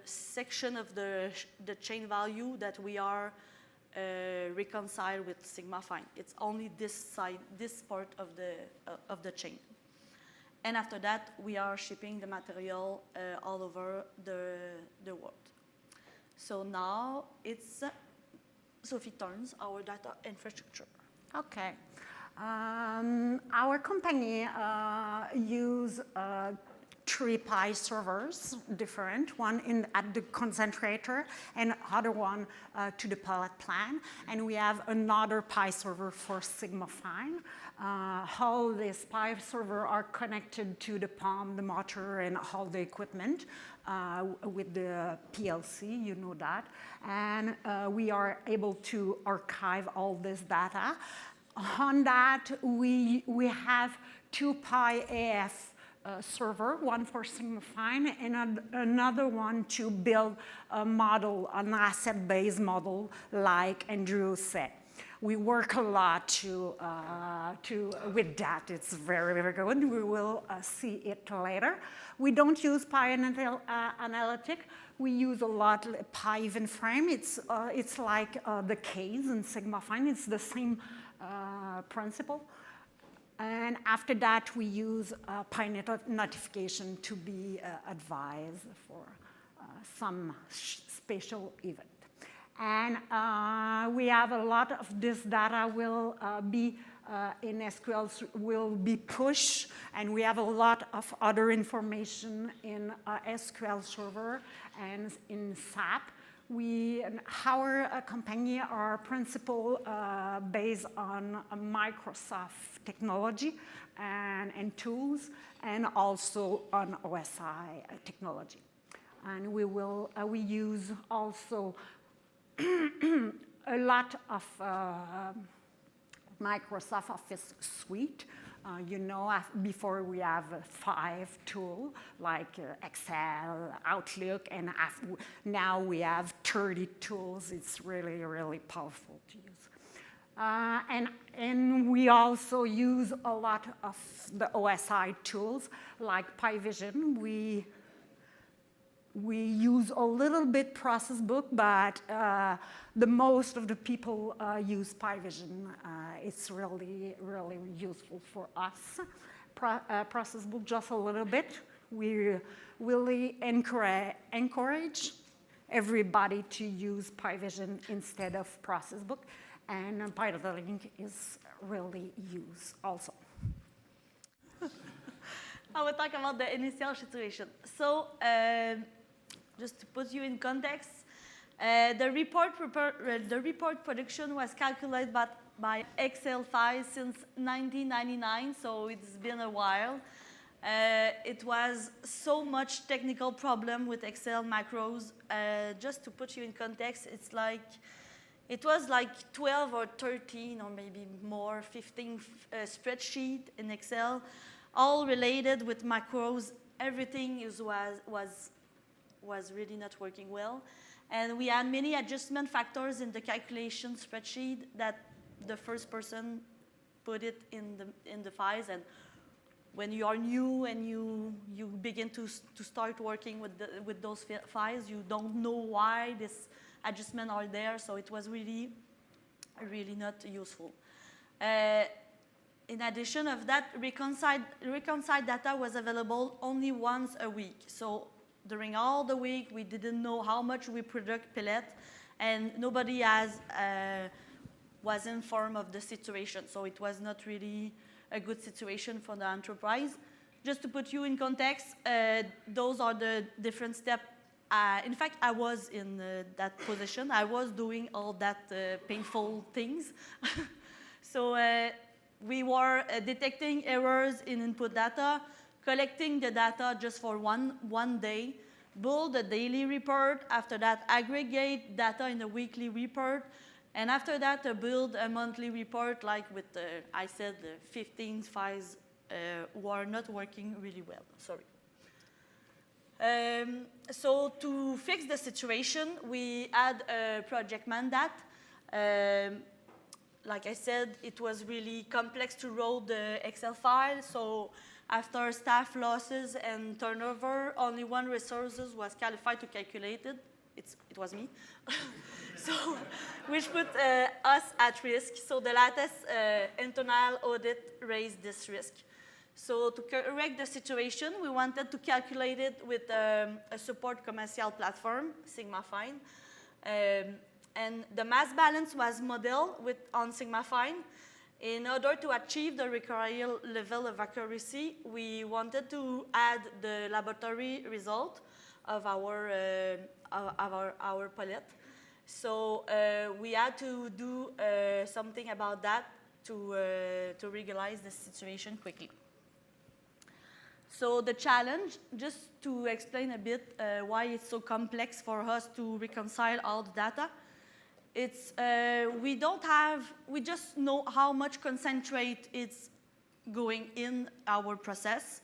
section of the chain value that we are reconciled with Sigma Fine. It's only this side, this part of the chain. And after that, we are shipping the material all over the world. So now it's Sophie turns our data infrastructure. Okay. Our company use 3 Pi servers, different, one at the concentrator and other one to the pellet plant. And we have another Pi server for Sigma Fine. All these Pi servers are connected to the pump, the motor, and all the equipment with the PLC, you know that. And we are able to archive all this data. On that, we have 2 Pi AF server, one for Sigma Fine and another one to build a model, an asset-based model like Andrew said. We work a lot with that. It's very, very good. We will see it later. We don't use Pi Analytic. We use a lot Pi Event Frame. It's like the case in Sigma Fine. It's the same principle. And after that, we use Pi Notification to be advised for some special event. And we have a lot of this data will be in SQL, will be pushed, and we have a lot of other information in SQL Server and in SAP. Our company are principal based on Microsoft technology and tools, and also on OSI technology. And we use also a lot of Microsoft Office suite. You know, before we have 5 tools like Excel, Outlook, and now we have 30 tools. It's really, really powerful to use. And we also use a lot of the OSI tools like PiVision. We use a little bit process book, but the most of the people use PiVision. It's really, really useful for us. Process book just a little bit. We really encourage everybody to use PiVision instead of process book, and PiLink is really used also. I will talk about the initial situation. So just to put you in context, The report production was calculated by Excel files since 1999, so it's been a while. It was so much technical problem with Excel macros. Just to put you in context, it was like 12 or 13 or maybe more, 15 spreadsheet in Excel, all related with macros. Everything was really not working well. And we had many adjustment factors in the calculation spreadsheet that the first person put it in the files. And when you are new and you begin to start working with those files, you don't know why this adjustment are there. So it was really not useful. In addition of that, reconciled data was available only once a week. So during all the week, we didn't know how much we product pellet, and nobody was informed of the situation. So it was not really a good situation for the enterprise. Just to put you in context, those are the different steps. In fact, I was in that position. I was doing all that painful things. So we were detecting errors in input data, collecting the data just for one day, build a daily report, after that aggregate data in a weekly report, and after that build a monthly report like with, I said, 15 files were not working really well, sorry. So to fix the situation, we had a project mandate. Like I said, it was really complex to load the Excel file, so after staff losses and turnover, only one resource was qualified to calculate it. It was me. So, which put us at risk. So the latest internal audit raised this risk. So to correct the situation, we wanted to calculate it with a support commercial platform, SigmaFine. And the mass balance was modeled on SigmaFine. In order to achieve the required level of accuracy, we wanted to add the laboratory result of our pellet. So we had to do something about that to regularize the situation quickly. So the challenge, just to explain a bit why it's so complex for us to reconcile all the data, it's we just know how much concentrate is going in our process.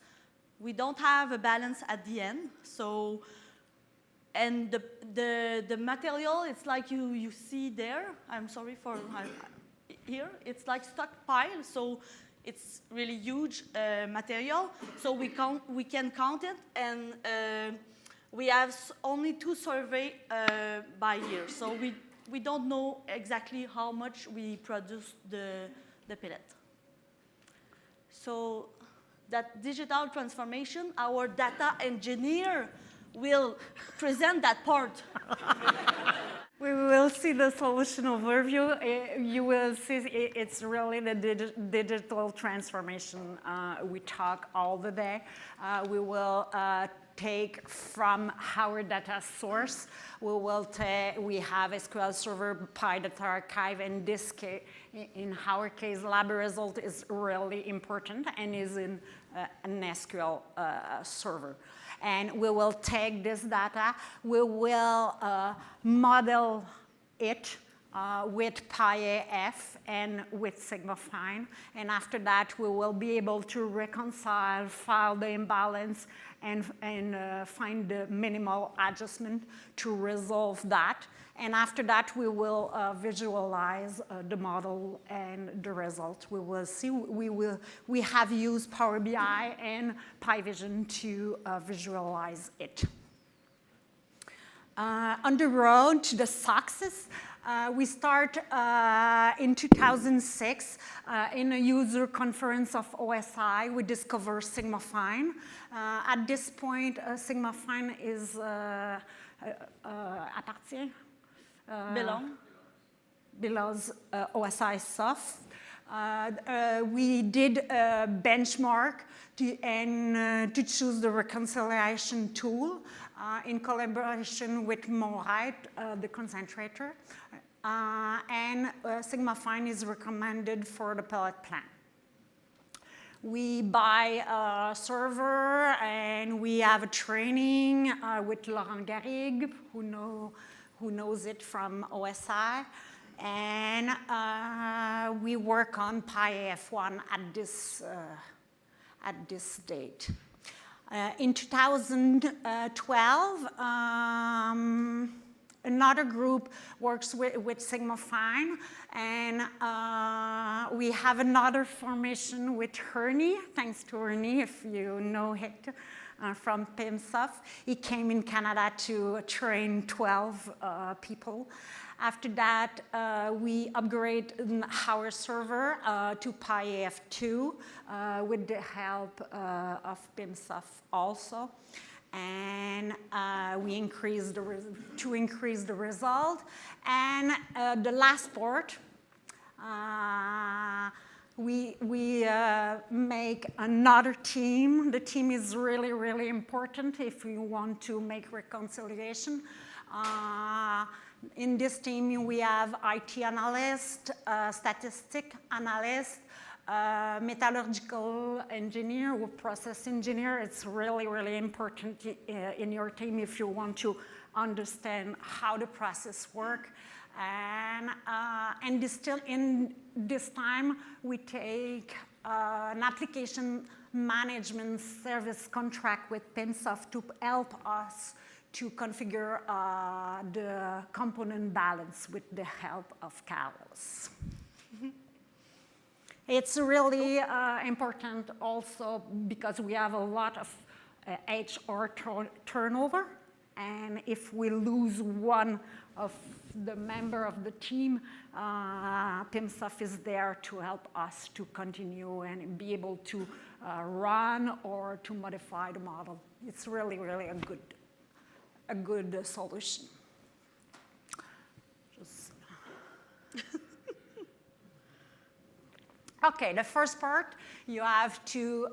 We don't have a balance at the end. So, and the material, it's like you see there. I'm sorry for here. It's like stockpile. So it's really huge material. So we can count it, and we have only 2 surveys by year. So we don't know exactly how much we produce the pellet. So that digital transformation, our data engineer will present that part. We will see the solution overview. You will see it's really the digital transformation we talk all the day. We will take from our data source. We have SQL Server, PyData Archive, and this case, in our case, lab result is really important and is in an SQL server. And we will take this data, we will model it with PyAF and with SigmaFine. And after that, we will be able to reconcile, file the imbalance, and find the minimal adjustment to resolve that. And after that, we will visualize the model and the result. We will see, we have used Power BI and PyVision to visualize it. On the road to the success, we start in 2006 in a user conference of OSI. We discover SigmaFine. At this point, SigmaFine is belongs OSI Soft. We did a benchmark to choose the reconciliation tool in collaboration with Morite, the concentrator. And Sigma Fine is recommended for the pellet plant. We buy a server and we have a training with Laurent Garrigue, who knows it from OSI. And we work on PyAF1 at this date. In 2012, another group works with Sigma Fine, and we have another formation with Ernie. Thanks to Ernie, if you know it, from PIMSOF. He came in Canada to train 12 people. After that, we upgrade our server to PyAF2 with the help of PIMSOF also. And we increase to increase the result. And the last part, we make another team. The team is really, really important if you want to make reconciliation. In this team, we have IT analyst, statistic analyst, metallurgical engineer or process engineer. It's really, really important in your team if you want to understand how the process works. And in this time, we take an application management service contract with PIMSOF to help us to configure the component balance with the help of Carlos. It's really important also because we have a lot of HR turnover, and if we lose one of the member of the team, PIMSOF is there to help us to continue and be able to run or to modify the model. It's really, really a good solution. Okay, the first part, you have to,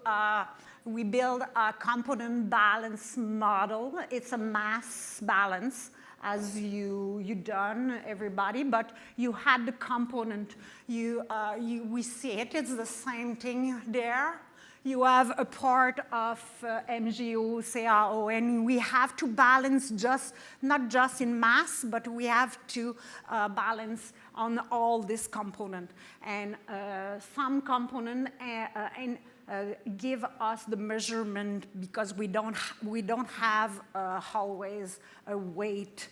we build a component balance model. It's a mass balance, as you done, everybody, but you had the component. We see it, it's the same thing there. You have a part of MgO, CaO, and we have to balance not just in mass, but we have to balance on all this component. And some component give us the measurement because we don't have always a weight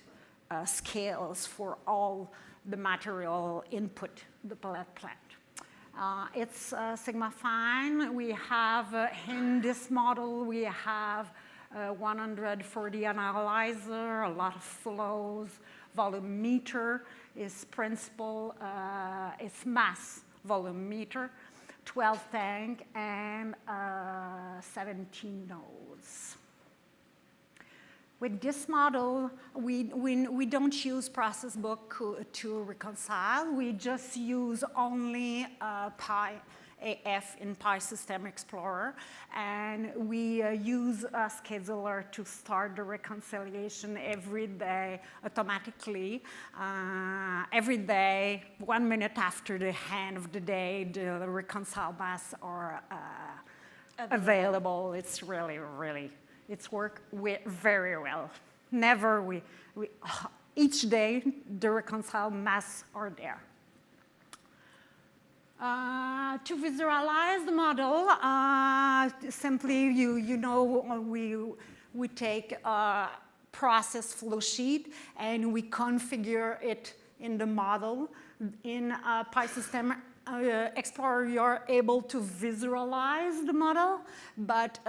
scales for all the material input the pellet plant. It's Sigma Fine. We have, in this model, we have 140 analyzer, a lot of flows, volumeter is principal, it's mass volumeter, 12 tank, and 17 nodes. With this model, we don't use process book to reconcile. We just use only PyAF in PySystem Explorer. And we use a scheduler to start the reconciliation every day automatically. Every day, 1 minute after the end of the day, the reconcile mass are available. It's really, really, it's worked very well. Never, each day, the reconcile mass are there. To visualize the model, simply, we take a process flow sheet and we configure it in the model. In PySystem Explorer, you're able to visualize the model, but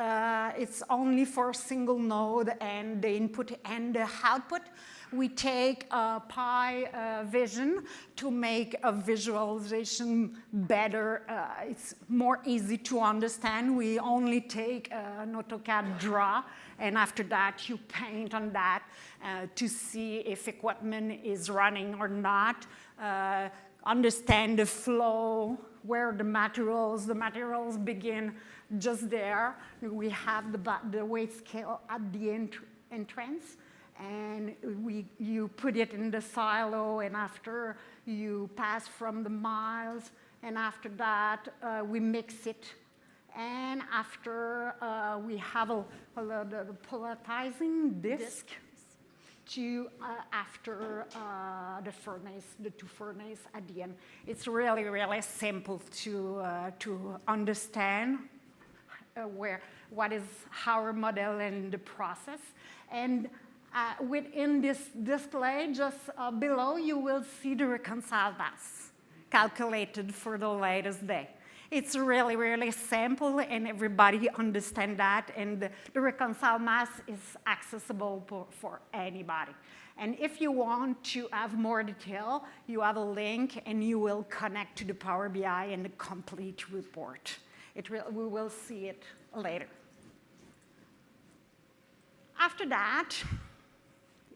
it's only for a single node and the input and the output. We take PyVision to make a visualization better. It's more easy to understand. We only take an AutoCAD draw, and after that, you paint on that to see if equipment is running or not, understand the flow where the materials begin just there. We have the weight scale at the entrance, and you put it in the silo, and after you pass from the miles, and after that we mix it, and after we have the pelletizing disc to after the furnace, the two furnace at the end. It's really, really simple to understand what is our model and the process. And within this display, just below, you will see the reconciled mass calculated for the latest day. It's really, really simple, and everybody understands that, and the reconciled mass is accessible for anybody. And if you want to have more detail, you have a link, and you will connect to the Power BI and the complete report. We will see it later. After that,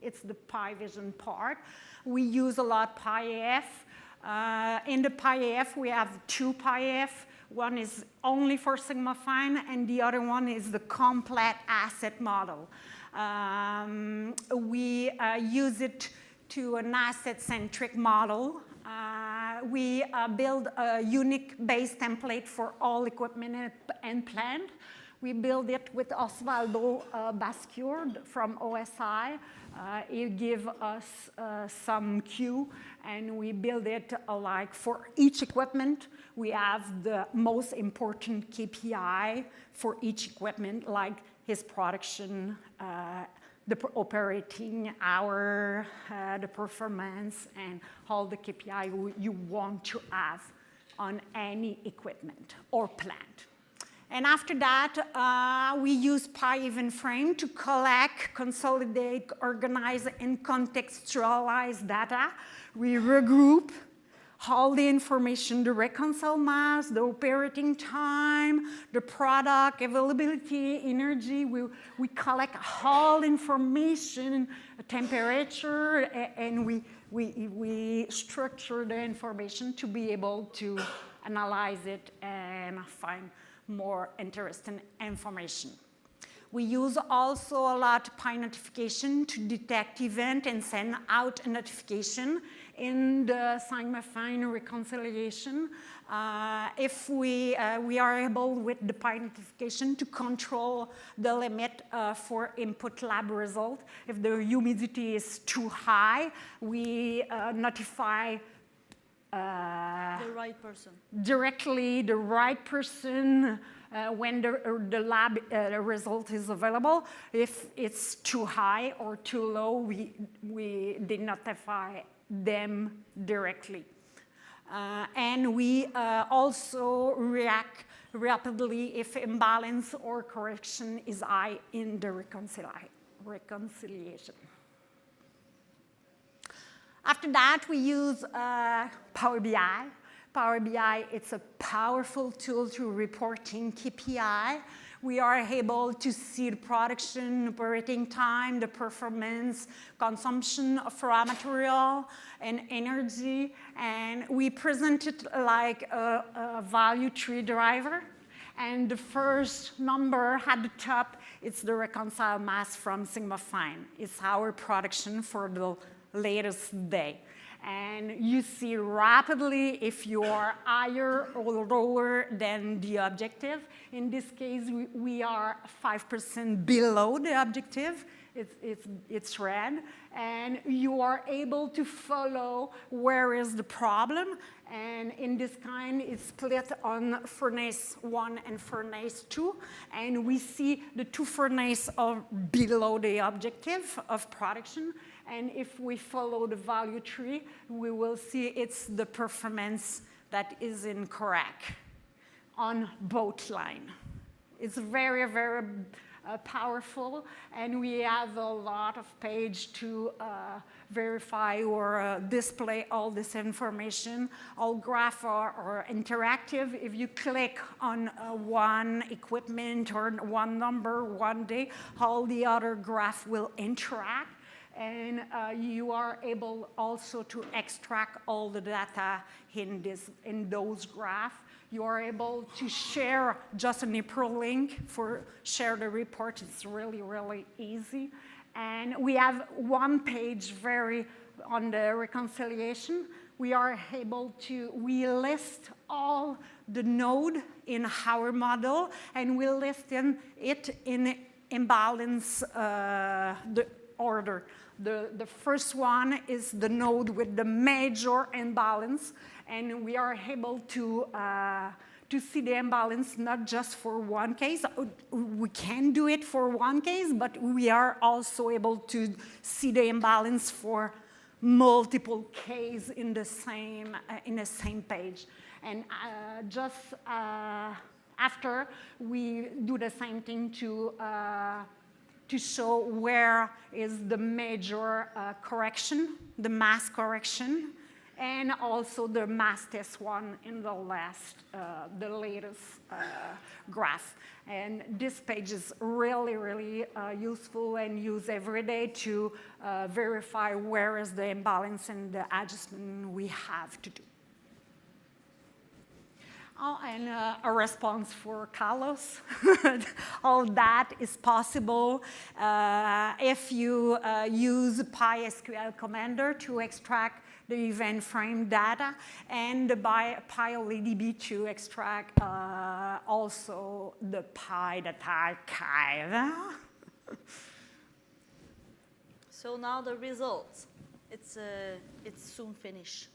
it's the PyVision part. We use a lot PyAF. In the PyAF, we have two PyAF. One is only for SigmaFine, and the other one is the complete asset model. We use it to an asset-centric model. We build a unique base template for all equipment and plant. We build it with Osvaldo Bascure from OSI. He gave us some cue, and we build it like for each equipment. We have the most important KPI for each equipment, like his production, the operating hour, the performance, and all the KPI you want to have on any equipment or plant. And after that, we use PyEventFrame to collect, consolidate, organize, and contextualize data. We regroup all the information, the reconciled mass, the operating time, the product, availability, energy. We collect all information, temperature, and we structure the information to be able to analyze it and find more interesting information. We use also a lot PyNotification to detect event and send out a notification in the SigmaFine reconciliation. If we are able with the PyNotification to control the limit for input lab result. If the humidity is too high, we notify the right person. Directly the right person when the lab result is available. If it's too high or too low, we notify them directly. And we also react rapidly if imbalance or correction is high in the reconciliation. After that, we use Power BI. Power BI, it's a powerful tool to reporting KPI. We are able to see the production, operating time, the performance, consumption of raw material, and energy. And we present it like a value tree driver. And the first number at the top, it's the reconciled mass from SigmaFine. It's our production for the latest day. And you see rapidly if you are higher or lower than the objective. In this case, we are 5% below the objective. It's red. And you are able to follow where is the problem. And in this kind, it's split on furnace 1 and furnace 2. And we see the two furnaces are below the objective of production. And if we follow the value tree, we will see it's the performance that is incorrect on both lines. It's very, very powerful, and we have a lot of pages to verify or display all this information. All graphs are interactive. If you click on one equipment or one number one day, all the other graphs will interact. and you are able also to extract all the data in those graphs. You are able to share just an hyperlink for share the report. It's really, really easy. And we have one page on the reconciliation. We are able to, we list all the node in our model, and we list it in imbalance the order. The first one is the node with the major imbalance, and we are able to see the imbalance not just for one case. We can do it for one case, but we are also able to see the imbalance for multiple cases in the same page. And just after, we do the same thing to show where is the major correction, the mass correction, and also the mass test one in the latest graph. And this page is really, really useful and used every day to verify where is the imbalance and the adjustment we have to do. Oh, and a response for Carlos. All that is possible if you use PySQL Commander to extract the event frame data, and the PyOLEDB to extract also the PyData archive. So now the results. It's soon finished.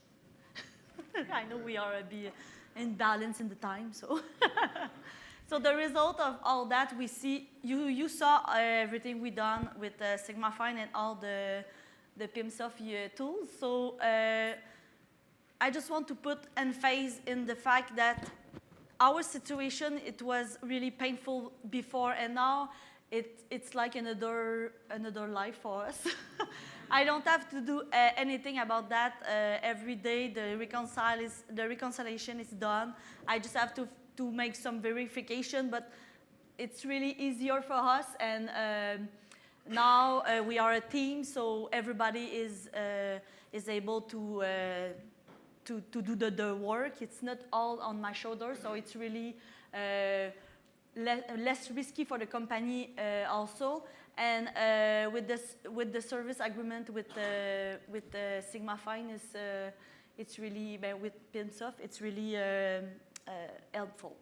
I know we are a bit in balance in the time, so. So the result of all that, we see, you saw everything we done with SigmaFine and all the PIMSoft tools. So I just want to put emphasis in the fact that our situation, it was really painful before, and now it's like another life for us. I don't have to do anything about that. Every day the reconciliation is done. I just have to make some verification, but it's really easier for us. And now we are a team, so everybody is able to do the work. It's not all on my shoulders, so it's really less risky for the company also. And with the service agreement with SigmaFine, it's really with PIMSoft, it's really helpful.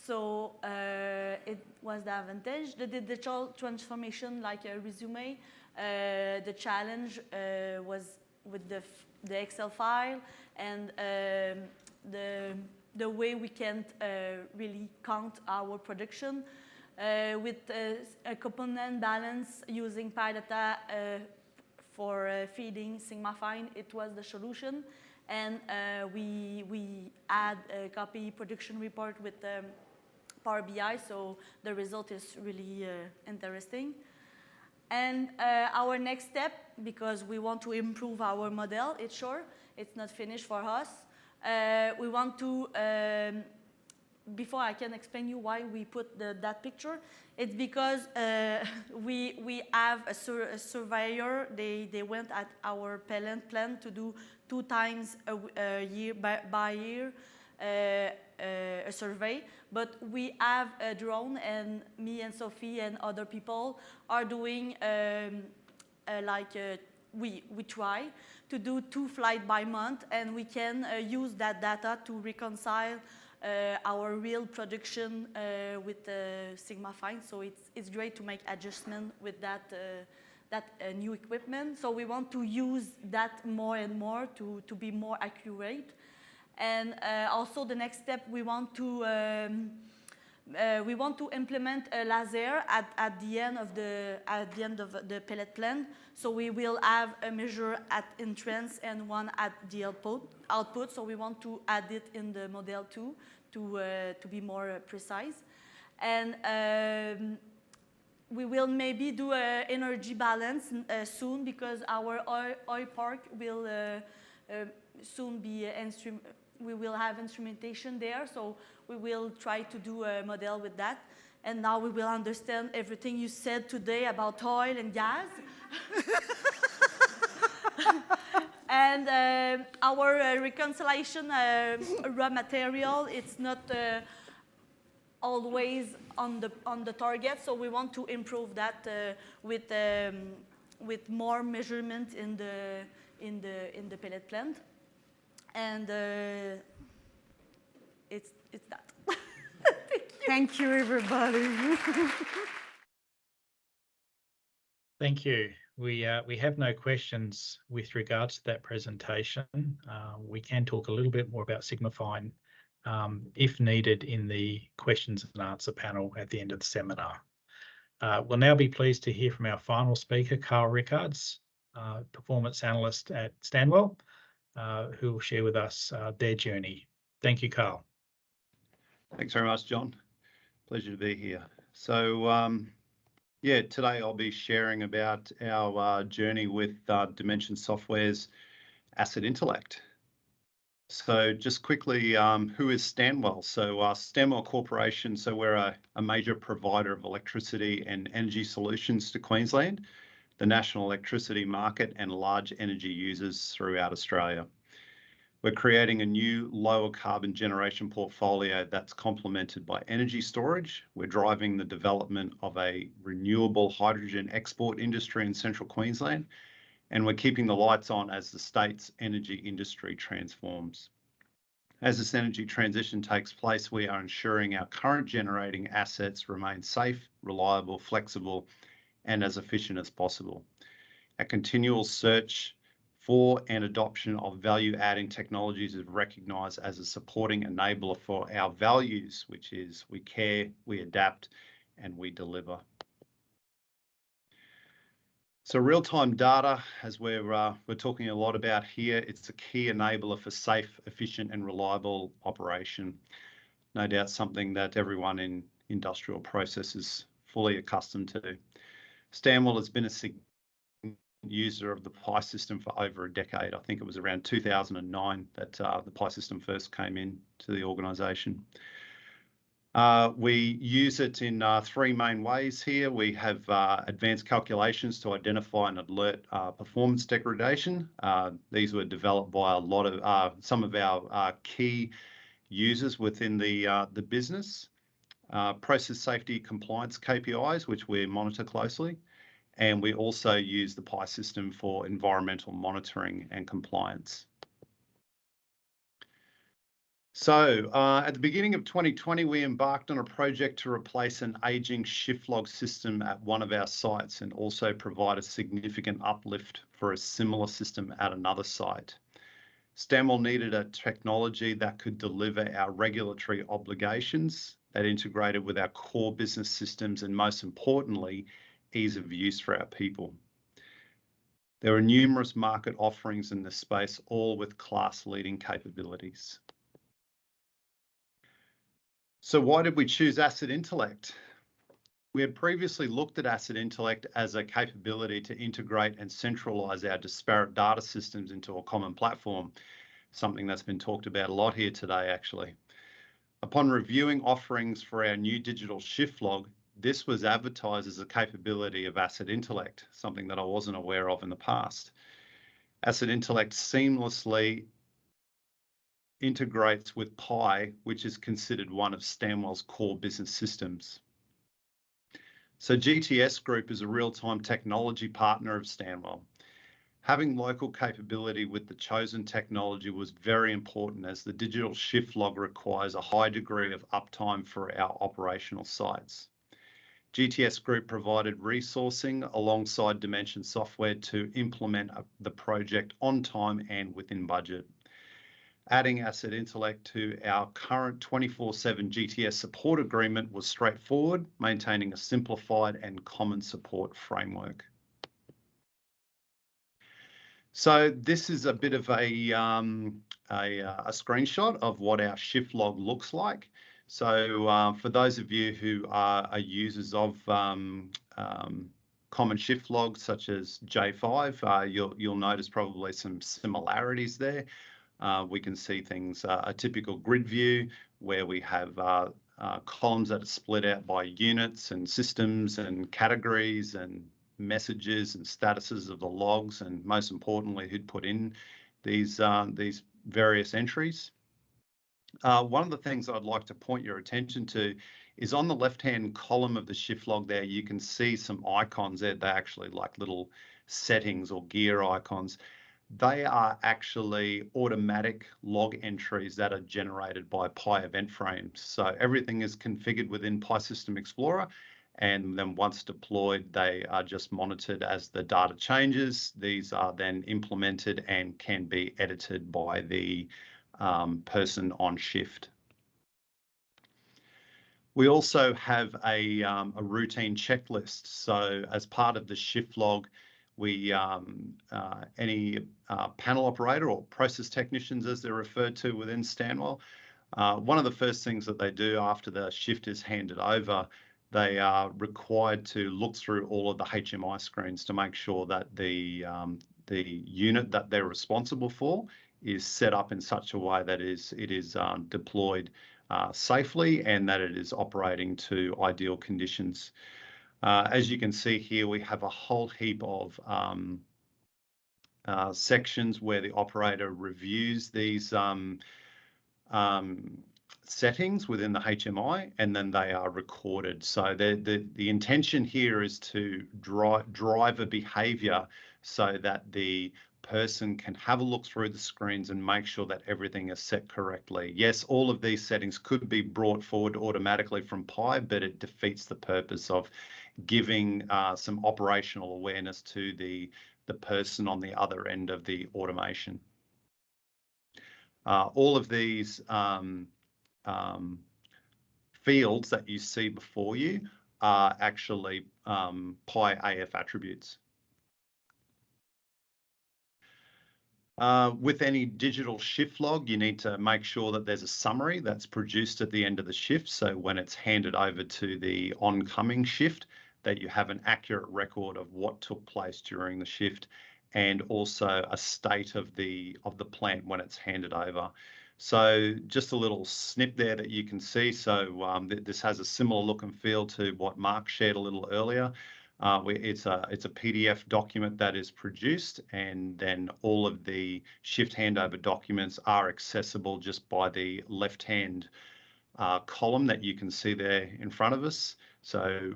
So it was the advantage. The digital transformation, like a resume, the challenge was with the Excel file and the way we can't really count our production. With a component balance using PyData for feeding SigmaFine, it was the solution. And we add a copy production report with Power BI, so the result is really interesting. And our next step, because we want to improve our model, it's not finished for us. We want to before I can explain you why we put that picture, it's because we have a surveyor. They went at our plant to do 2 times a year by year a survey. But we have a drone, and me and Sophie and other people are doing we try to do 2 flights by month, and we can use that data to reconcile our real production with SigmaFine. So it's great to make adjustment with that new equipment. So we want to use that more and more to be more accurate. And also the next step, we want to implement a laser at the end of the pellet plant. So we will have a measure at entrance and one at the output. So we want to add it in the model too, to be more precise. And we will maybe do an energy balance soon, because our oil park will soon be we will have instrumentation there. So we will try to do a model with that. and now we will understand everything you said today about oil and gas. And our reconciliation raw material, it's not always on the target, so we want to improve that with more measurement in the pellet plant, and it's that. Thank you, everybody. Thank you. We have no questions with regards to that presentation. We can talk a little bit more about Signifying if needed in the questions and answer panel at the end of the seminar. We'll now be pleased to hear from our final speaker, Carl Rickards, performance analyst at Stanwell, who will share with us their journey. Thank you, Carl. Thanks very much, John. Pleasure to be here. So, yeah, today I'll be sharing about our journey with Dimension Software's Asset Intellect. So just quickly, who is Stanwell? So Stanwell Corporation, so we're a major provider of electricity and energy solutions to Queensland, the national electricity market and large energy users throughout Australia. We're creating a new lower carbon generation portfolio that's complemented by energy storage. We're driving the development of a renewable hydrogen export industry in central Queensland, and we're keeping the lights on as the state's energy industry transforms. As this energy transition takes place, we are ensuring our current generating assets remain safe, reliable, flexible, and as efficient as possible. Our continual search for and adoption of value-adding technologies is recognised as a supporting enabler for our values, which is we care, we adapt, and we deliver. So real-time data, as we're talking a lot about here, it's a key enabler for safe, efficient, and reliable operation. No doubt something that everyone in industrial process is fully accustomed to. Stanwell has been a significant user of the PI system for over a decade. I think it was around 2009 that the PI system first came in to the organisation. We use it in three main ways here. We have advanced calculations to identify and alert performance degradation. These were developed by a lot of some of our key users within the business. Process safety compliance KPIs, which we monitor closely. And we also use the PI system for environmental monitoring and compliance. So at the beginning of 2020, we embarked on a project to replace an aging shift log system at one of our sites and also provide a significant uplift for a similar system at another site. Stanwell needed a technology that could deliver our regulatory obligations, that integrated with our core business systems, and most importantly, ease of use for our people. There are numerous market offerings in this space, all with class-leading capabilities. So why did we choose Asset Intellect? We had previously looked at Asset Intellect as a capability to integrate and centralise our disparate data systems into a common platform, something that's been talked about a lot here today, actually. Upon reviewing offerings for our new digital shift log, this was advertised as a capability of Asset Intellect, something that I wasn't aware of in the past. Asset Intellect seamlessly integrates with PI, which is considered one of Stanwell's core business systems. So GTS Group is a real-time technology partner of Stanwell. Having local capability with the chosen technology was very important, as the digital shift log requires a high degree of uptime for our operational sites. GTS Group provided resourcing alongside Dimension Software to implement the project on time and within budget. Adding Asset Intellect to our current 24/7 GTS support agreement was straightforward, maintaining a simplified and common support framework. So this is a bit of a screenshot of what our shift log looks like. So for those of you who are users of common shift logs such as J5, you'll notice probably some similarities there. We can see things, a typical grid view where we have columns that are split out by units and systems and categories and messages and statuses of the logs, and most importantly, who'd put in these various entries. One of the things I'd like to point your attention to is on the left-hand column of the shift log there, you can see some icons there. They're actually like little settings or gear icons. They are actually automatic log entries that are generated by Pi event frames. So everything is configured within Pi System Explorer, and then once deployed, they are just monitored as the data changes. These are then implemented and can be edited by the person on shift. We also have a routine checklist. So as part of the shift log, we any panel operator or process technicians, as they're referred to within Stanwell, one of the first things that they do after the shift is handed over, they are required to look through all of the HMI screens to make sure that the unit that they're responsible for is set up in such a way that it is deployed safely and that it is operating to ideal conditions. As you can see here, we have a whole heap of sections where the operator reviews these settings within the HMI, and then they are recorded. So the intention here is to drive a behavior so that the person can have a look through the screens and make sure that everything is set correctly. Yes, all of these settings could be brought forward automatically from Pi, but it defeats the purpose of giving some operational awareness to the person on the other end of the automation. All of these fields that you see before you are actually Pi AF attributes. With any digital shift log, you need to make sure that there's a summary that's produced at the end of the shift. So when it's handed over to the oncoming shift, that you have an accurate record of what took place during the shift, and also a state of the plant when it's handed over. So just a little snip there that you can see. So this has a similar look and feel to what Mark shared a little earlier. It's a PDF document that is produced, and then all of the shift handover documents are accessible just by the left-hand column that you can see there in front of us. So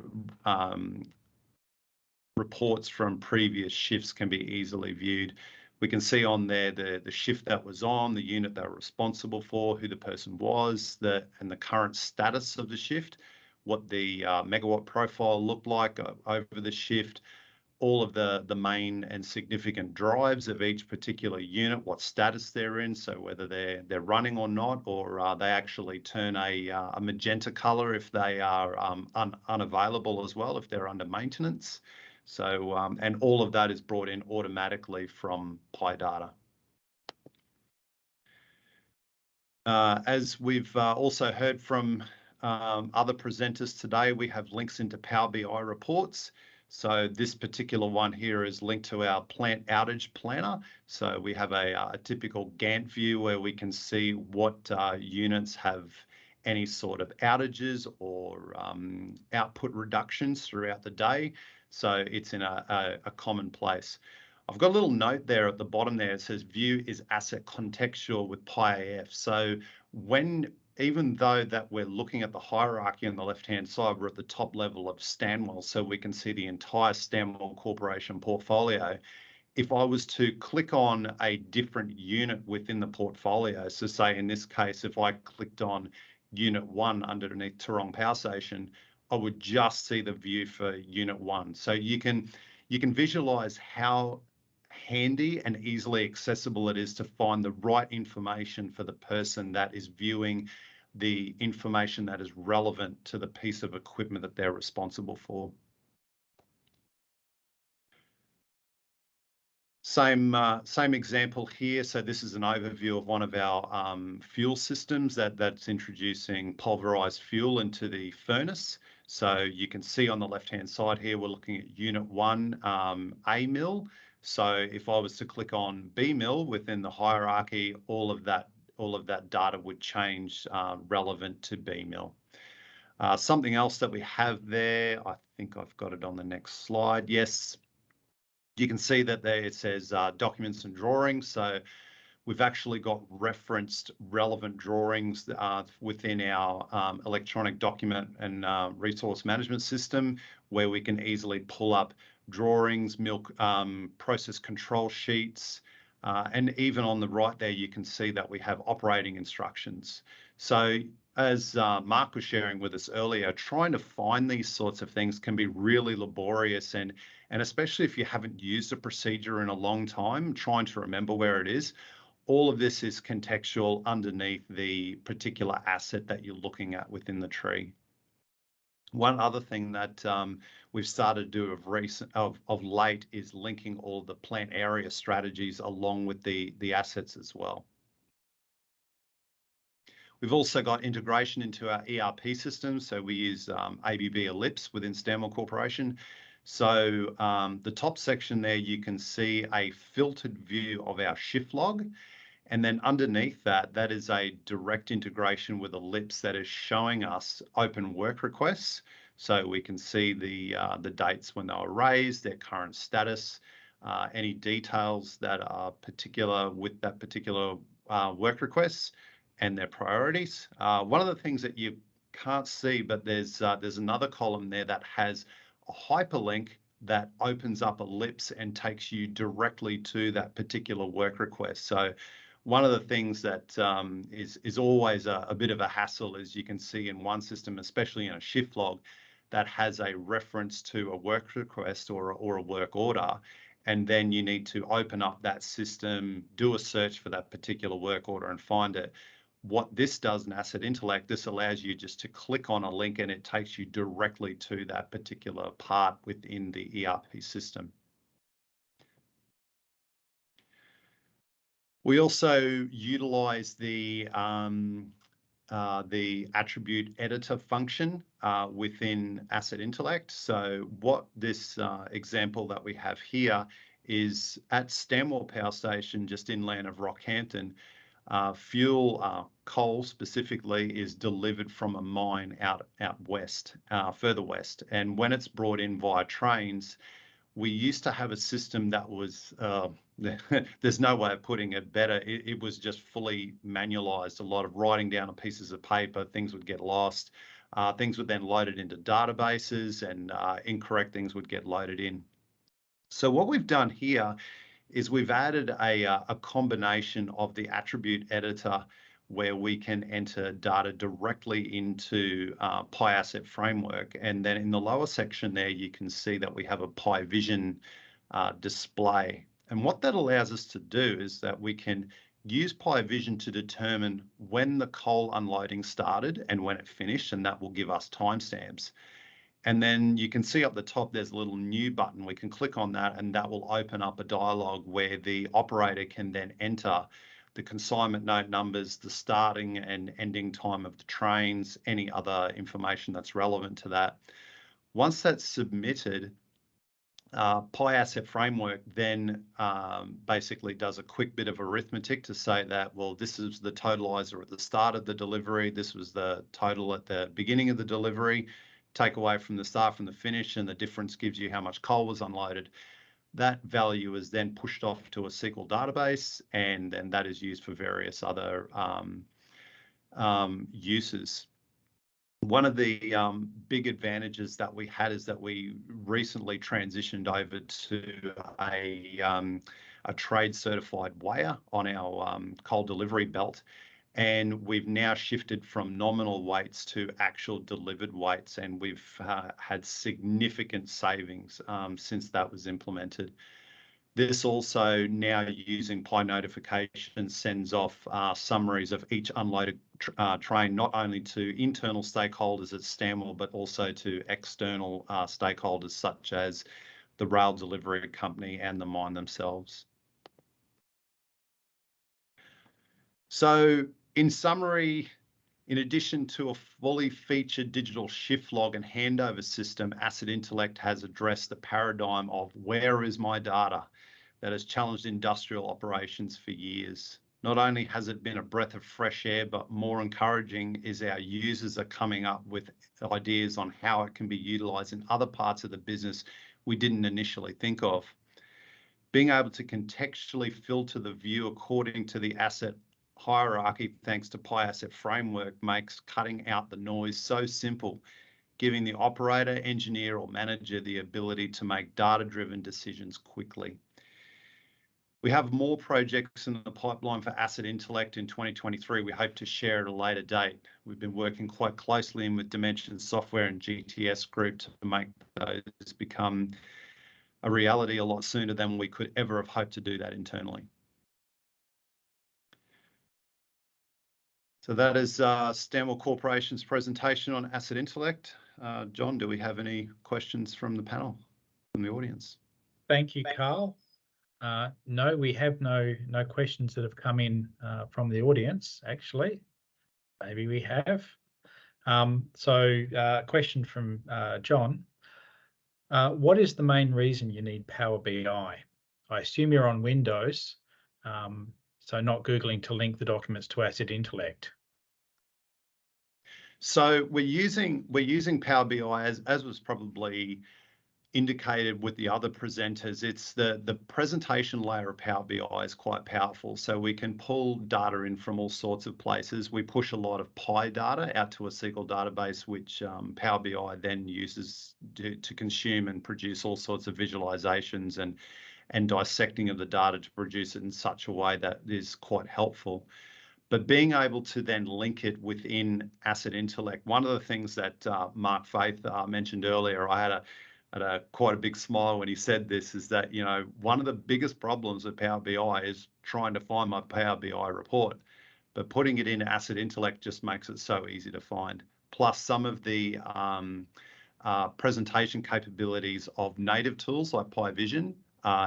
reports from previous shifts can be easily viewed. We can see on there the shift that was on, the unit they were responsible for, who the person was, and the current status of the shift, what the megawatt profile looked like over the shift, all of the main and significant drives of each particular unit, what status they're in, so whether they're running or not, or they actually turn a magenta color if they are unavailable as well, if they're under maintenance. So, and all of that is brought in automatically from Pi data. As we've also heard from other presenters today, we have links into Power BI reports. So this particular one here is linked to our plant outage planner. So we have a typical Gantt view where we can see what units have any sort of outages or output reductions throughout the day. So it's in a common place. I've got a little note there at the bottom there. It says view is asset contextual with Pi AF. So even though that we're looking at the hierarchy on the left-hand side, we're at the top level of Stanwell, so we can see the entire Stanwell Corporation portfolio. If I was to click on a different unit within the portfolio, so say in this case, if I clicked on Unit 1 underneath Tarong Power Station, I would just see the view for Unit 1. So you can visualize how handy and easily accessible it is to find the right information for the person that is viewing the information that is relevant to the piece of equipment that they're responsible for. Same example here. So this is an overview of one of our fuel systems that's introducing pulverized fuel into the furnace. So you can see on the left-hand side here, we're looking at Unit 1 A mill. So if I was to click on B mill within the hierarchy, all of that data would change relevant to B mill. Something else that we have there, I think I've got it on the next slide. Yes, you can see that there it says documents and drawings. So we've actually got referenced relevant drawings within our electronic document and resource management system, where we can easily pull up drawings, process control sheets, and even on the right there, you can see that we have operating instructions. So as Mark was sharing with us earlier, trying to find these sorts of things can be really laborious, and especially if you haven't used a procedure in a long time, trying to remember where it is. All of this is contextual underneath the particular asset that you're looking at within the tree. One other thing that we've started to do of late is linking all the plant area strategies along with the assets as well. We've also got integration into our ERP system. So we use ABB Ellipse within Stanmore Corporation. So the top section there, you can see a filtered view of our shift log. And then underneath that, that is a direct integration with Ellipse that is showing us open work requests. So we can see the dates when they were raised, their current status, any details that are particular with that particular work requests, and their priorities. One of the things that you can't see, but there's another column there that has a hyperlink that opens up Ellipse and takes you directly to that particular work request. So one of the things that is always a bit of a hassle, as you can see in one system, especially in a shift log, that has a reference to a work request or a work order, and then you need to open up that system, do a search for that particular work order and find it. What this does in Asset Intellect, this allows you just to click on a link and it takes you directly to that particular part within the ERP system. We also utilize the attribute editor function within Asset Intellect. So what this example that we have here is at Stanmore Power Station, just inland of Rockhampton. Fuel, coal specifically, is delivered from a mine out west, further west. And when it's brought in via trains, we used to have a system that was, there's no way of putting it better. It was just fully manualized, a lot of writing down on pieces of paper, things would get lost. Things would then loaded into databases, and incorrect things would get loaded in. So what we've done here is we've added a combination of the attribute editor where we can enter data directly into PyAsset framework. And then in the lower section there, you can see that we have a PyVision display. And what that allows us to do is that we can use PyVision to determine when the coal unloading started and when it finished, and that will give us timestamps. And then you can see up the top, there's a little new button. We can click on that and that will open up a dialog where the operator can then enter the consignment note numbers, the starting and ending time of the trains, any other information that's relevant to that. Once that's submitted, PyAsset Framework then basically does a quick bit of arithmetic to say that, well, this is the totalizer at the start of the delivery. This was the total at the beginning of the delivery. Take away from the start from the finish, and the difference gives you how much coal was unloaded. That value is then pushed off to a SQL database, and then that is used for various other uses. One of the big advantages that we had is that we recently transitioned over to a trade certified weigher on our coal delivery belt. And we've now shifted from nominal weights to actual delivered weights, and we've had significant savings since that was implemented. This also, now using PyNotification, sends off summaries of each unloaded train, not only to internal stakeholders at Stanmore, but also to external stakeholders such as the rail delivery company and the mine themselves. So in summary, in addition to a fully featured digital shift log and handover system, Asset Intellect has addressed the paradigm of where is my data that has challenged industrial operations for years. Not only has it been a breath of fresh air, but more encouraging is our users are coming up with ideas on how it can be utilized in other parts of the business we didn't initially think of. Being able to contextually filter the view according to the asset hierarchy, thanks to Pi Asset Framework, makes cutting out the noise so simple, giving the operator, engineer, or manager the ability to make data-driven decisions quickly. We have more projects in the pipeline for Asset Intellect in 2023. We hope to share at a later date. We've been working quite closely with Dimension Software and GTS Group to make those become a reality a lot sooner than we could ever have hoped to do that internally. So that is Stanwell Corporation's presentation on Asset Intellect. John, do we have any questions from the panel, from the audience? Thank you, Carl. No, we have no questions that have come in from the audience, actually. Maybe we have. Question from John. What is the main reason you need Power BI? I assume you're on Windows, so not Googling to link the documents to Asset Intellect. So we're using Power BI as was probably indicated with the other presenters. It's the presentation layer of Power BI is quite powerful. So we can pull data in from all sorts of places. We push a lot of Pi data out to a SQL database, which Power BI then uses to consume and produce all sorts of visualizations and dissecting of the data to produce it in such a way that is quite helpful. But being able to then link it within Asset Intellect, one of the things that Mark Faith mentioned earlier, I had quite a big smile when he said this, is that, you know, one of the biggest problems with Power BI is trying to find my Power BI report, but putting it into Asset Intellect just makes it so easy to find. Plus some of the presentation capabilities of native tools like Pi Vision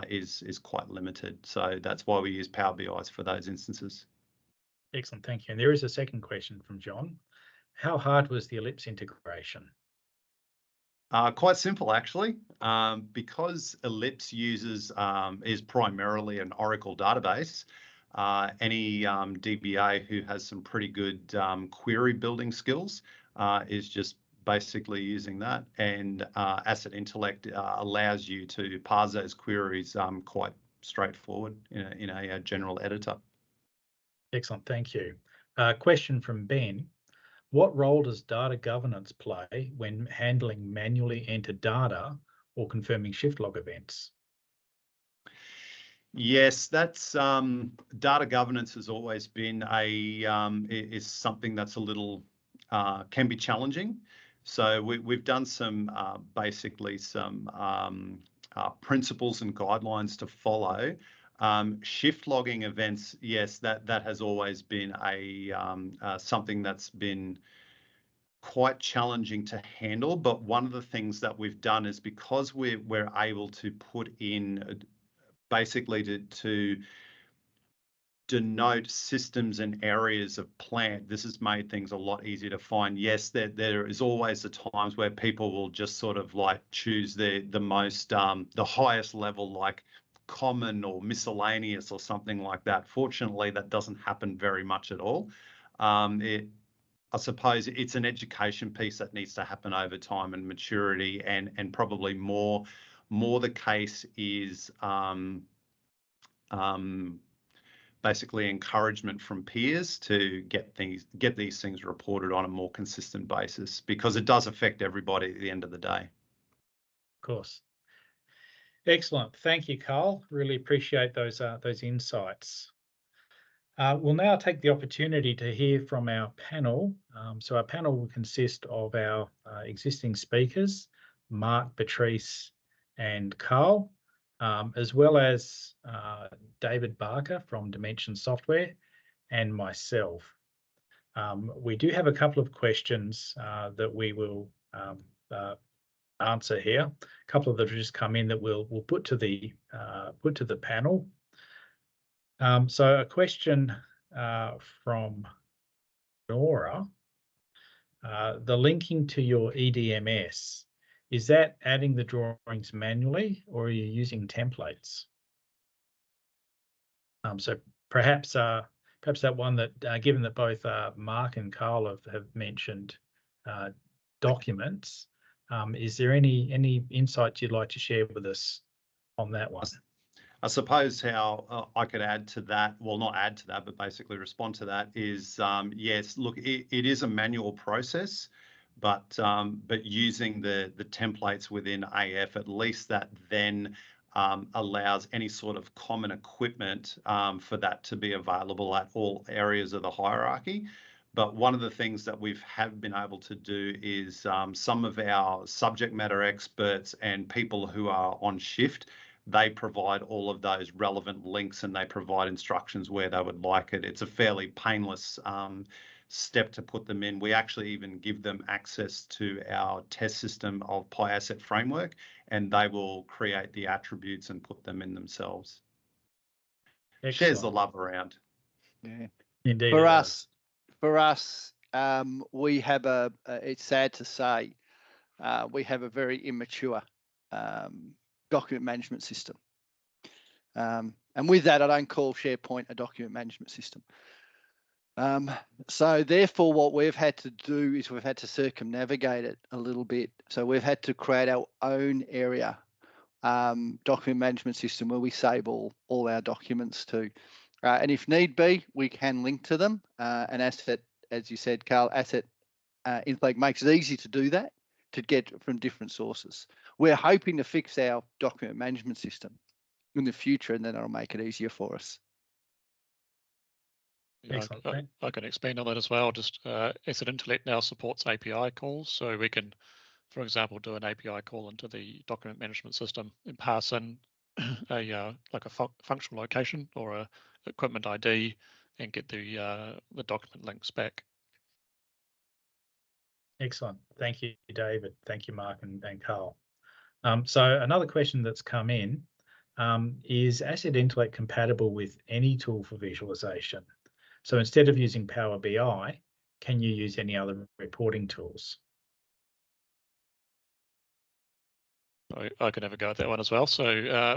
is quite limited. So that's why we use Power BIs for those instances. Excellent, thank you. And there is a second question from John. How hard was the Ellipse integration? Quite simple, actually, because Ellipse is primarily an Oracle database. Any DBA who has some pretty good query building skills is just basically using that, and Asset Intellect allows you to parse those queries quite straightforward in a general editor. Excellent, thank you. Question from Ben. What role does data governance play when handling manually entered data or confirming shift log events? Yes, that's data governance has always been is something that's a little can be challenging. So we've done some basically some principles and guidelines to follow. Shift logging events, yes, that has always been something that's been quite challenging to handle. But one of the things that we've done is, because we're able to put in basically to denote systems and areas of plant, this has made things a lot easier to find. Yes, there is always the times where people will just sort of like choose the most the highest level, like common or miscellaneous or something like that. Fortunately, that doesn't happen very much at all. I suppose it's an education piece that needs to happen over time and maturity, and probably more the case is basically encouragement from peers to get these things reported on a more consistent basis, because it does affect everybody at the end of the day. Of course. Excellent. Thank you, Carl. Really appreciate those insights. We'll now take the opportunity to hear from our panel. So our panel will consist of our existing speakers, Mark, Patrice, and Carl, as well as David Barker from Dimension Software and myself. We do have a couple of questions that we will answer here. A couple of that have just come in that we'll put to the panel. So a question from Nora. The linking to your EDMS, is that adding the drawings manually, or are you using templates? So perhaps perhaps that one that, given that both Mark and Carl have mentioned documents, is there any insights you'd like to share with us on that one? I suppose how I could add to that, well, not add to that, but basically respond to that is, yes, look, it is a manual process, but using the templates within AF, at least that then allows any sort of common equipment for that to be available at all areas of the hierarchy. But one of the things that have been able to do is some of our subject matter experts and people who are on shift, they provide all of those relevant links and they provide instructions where they would like it. It's a fairly painless step to put them in. We actually even give them access to our test system of PyAsset framework, and they will create the attributes and put them in themselves. Excellent. Shares the love around. Yeah. Indeed. For us, we have it's sad to say, we have a very immature document management system. And with that, I don't call SharePoint a document management system. So therefore, what we've had to do is we've had to circumnavigate it a little bit. So we've had to create our own area document management system where we save all our documents to. And if need be, we can link to them. And Asset, as you said, Carl, Asset Intellect makes it easy to do that, to get from different sources. We're hoping to fix our document management system in the future, and then it'll make it easier for us. Yeah, Excellent. I can expand on that as well. Just Asset Intellect now supports API calls, so we can, for example, do an API call into the document management system and pass in a like a functional location or a equipment ID and get the document links back. Excellent. Thank you, David. Thank you, Mark and Carl. So another question that's come in is Asset Intellect compatible with any tool for visualization? So instead of using Power BI, can you use any other reporting tools? I can have a go at that one as well. So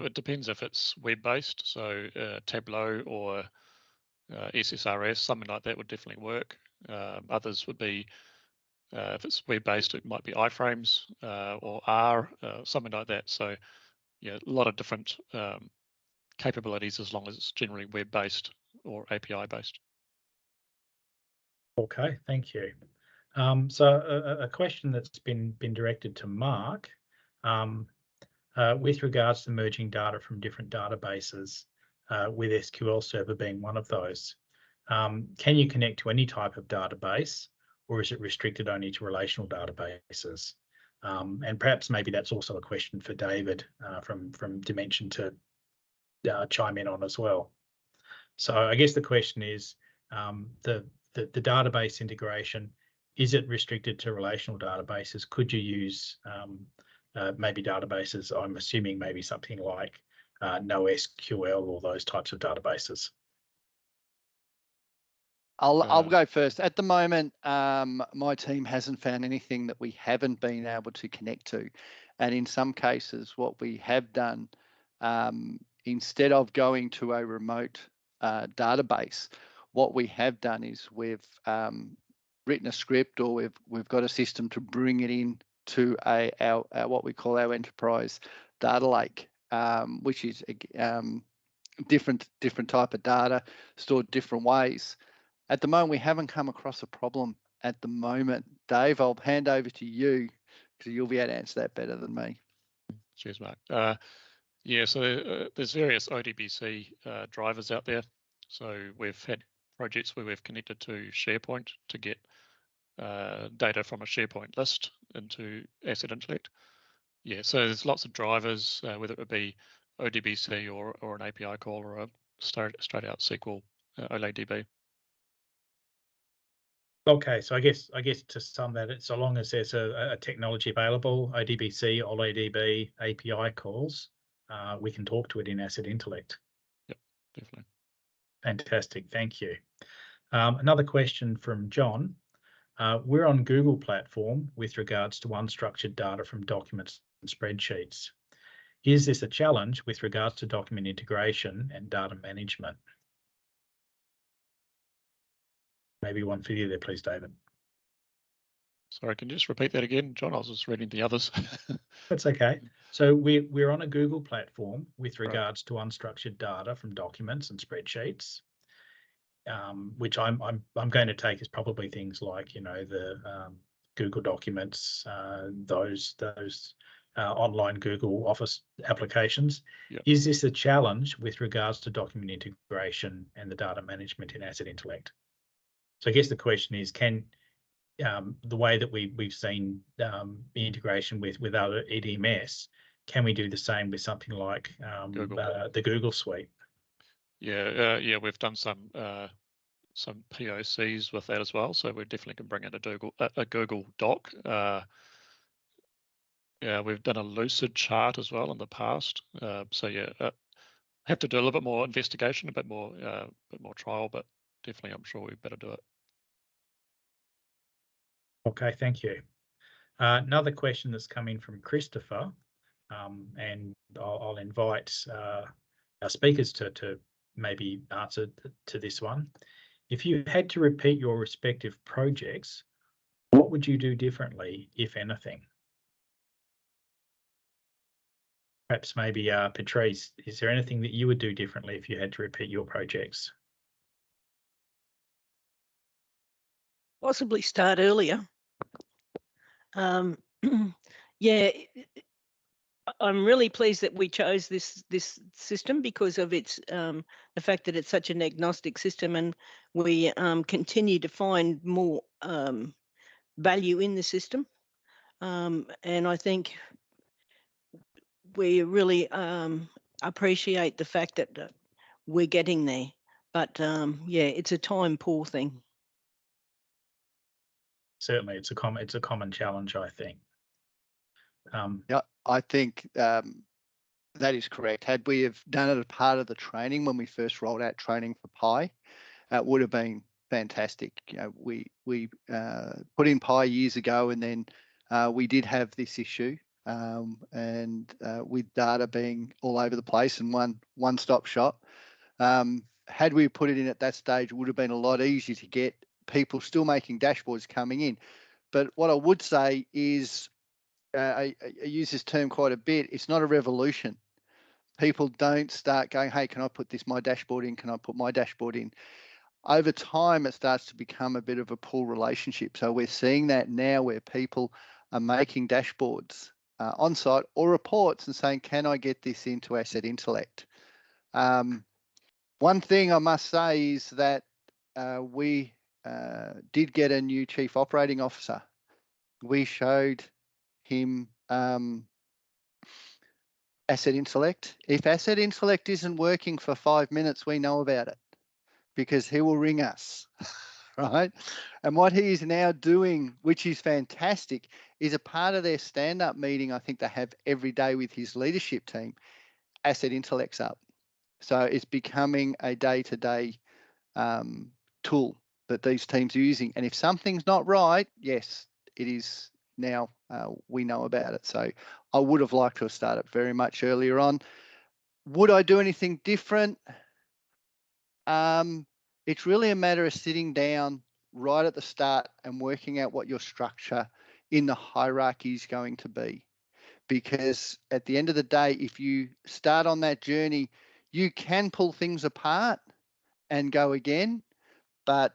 it depends if it's web-based, so Tableau or SSRS, something like that would definitely work. Others would be, if it's web-based, it might be iframes or R, something like that. So yeah, a lot of different capabilities as long as it's generally web-based or API-based. Okay, thank you. So a question that's been directed to Mark with regards to merging data from different databases, with SQL Server being one of those. Can you connect to any type of database, or is it restricted only to relational databases? And perhaps maybe that's also a question for David from Dimension to chime in on as well. So I guess the question is, the database integration, is it restricted to relational databases? Could you use maybe databases? I'm assuming maybe something like NoSQL or those types of databases. I'll go first. At the moment, my team hasn't found anything that we haven't been able to connect to. And in some cases, what we have done, instead of going to a remote database, what we have done is we've written a script, or we've got a system to bring it in to our what we call our enterprise data lake, which is different type of data stored different ways. At the moment, we haven't come across a problem at the moment. Dave, I'll hand over to you because you'll be able to answer that better than me. Cheers, Mark. Yeah, so there's various ODBC drivers out there. So we've had projects where we've connected to SharePoint to get data from a SharePoint list into Asset Intellect. Yeah, so there's lots of drivers, whether it be ODBC or an API call or a straight out SQL OLADB. Okay, so I guess to sum that, so long as there's a technology available, ODBC, OLADB, API calls, we can talk to it in Asset Intellect. Yep, definitely. Fantastic, thank you. Another question from John. We're on Google platform with regards to unstructured data from documents and spreadsheets. Is this a challenge with regards to document integration and data management? maybe one for you there, please, David. Sorry, can you just repeat that again, John? I was just reading the others. That's okay. So we're on a Google platform with Right. regards to unstructured data from documents and spreadsheets, which I'm going to take as probably things like, you know, the Google Documents, those online Google Office applications. Yep. Is this a challenge with regards to document integration and the data management in Asset Intellect? So I guess the question is, can the way that we've seen the integration with other EDMS, can we do the same with something like Google. the Google Suite? Yeah, yeah, we've done some POCs with that as well. So we definitely can bring in a Google Doc. Yeah, we've done a Lucid chart as well in the past. So yeah, have to do a little bit more investigation, a bit more trial, but definitely, I'm sure we better do it. Okay, thank you. Another question that's coming from Christopher, and I'll invite our speakers to maybe answer to this one. If you had to repeat your respective projects, what would you do differently, if anything? Perhaps maybe Patrice, is there anything that you would do differently if you had to repeat your projects? Possibly start earlier. Yeah, I'm really pleased that we chose this system because of its the fact that it's such an agnostic system, and we continue to find more value in the system. And I think we really appreciate the fact that we're getting there. But yeah, it's a time poor thing. Certainly, it's a common challenge, I think. Yeah, I think that is correct. Had we have done it as part of the training when we first rolled out training for Pi, it would have been fantastic. You know, we put in Pi years ago, and then we did have this issue, and with data being all over the place and one-stop shop. Had we put it in at that stage, it would have been a lot easier to get people still making dashboards coming in. But what I would say is, I use this term quite a bit, it's not a revolution. People don't start going, hey, can I put my dashboard in? Can I put my dashboard in? Over time, it starts to become a bit of a pull relationship. So we're seeing that now where people are making dashboards on site or reports and saying, can I get this into Asset Intellect? One thing I must say is that we did get a new Chief Operating Officer. We showed him Asset Intellect. If Asset Intellect isn't working for 5 minutes, we know about it because he will ring us, right? And what he is now doing, which is fantastic, is a part of their stand-up meeting I think they have every day with his leadership team. Asset Intellect's up. So it's becoming a day-to-day tool that these teams are using. And if something's not right, yes, it is now, we know about it. So I would have liked to have started very much earlier on. Would I do anything different? It's really a matter of sitting down right at the start and working out what your structure in the hierarchy is going to be. Because at the end of the day, if you start on that journey, you can pull things apart and go again, but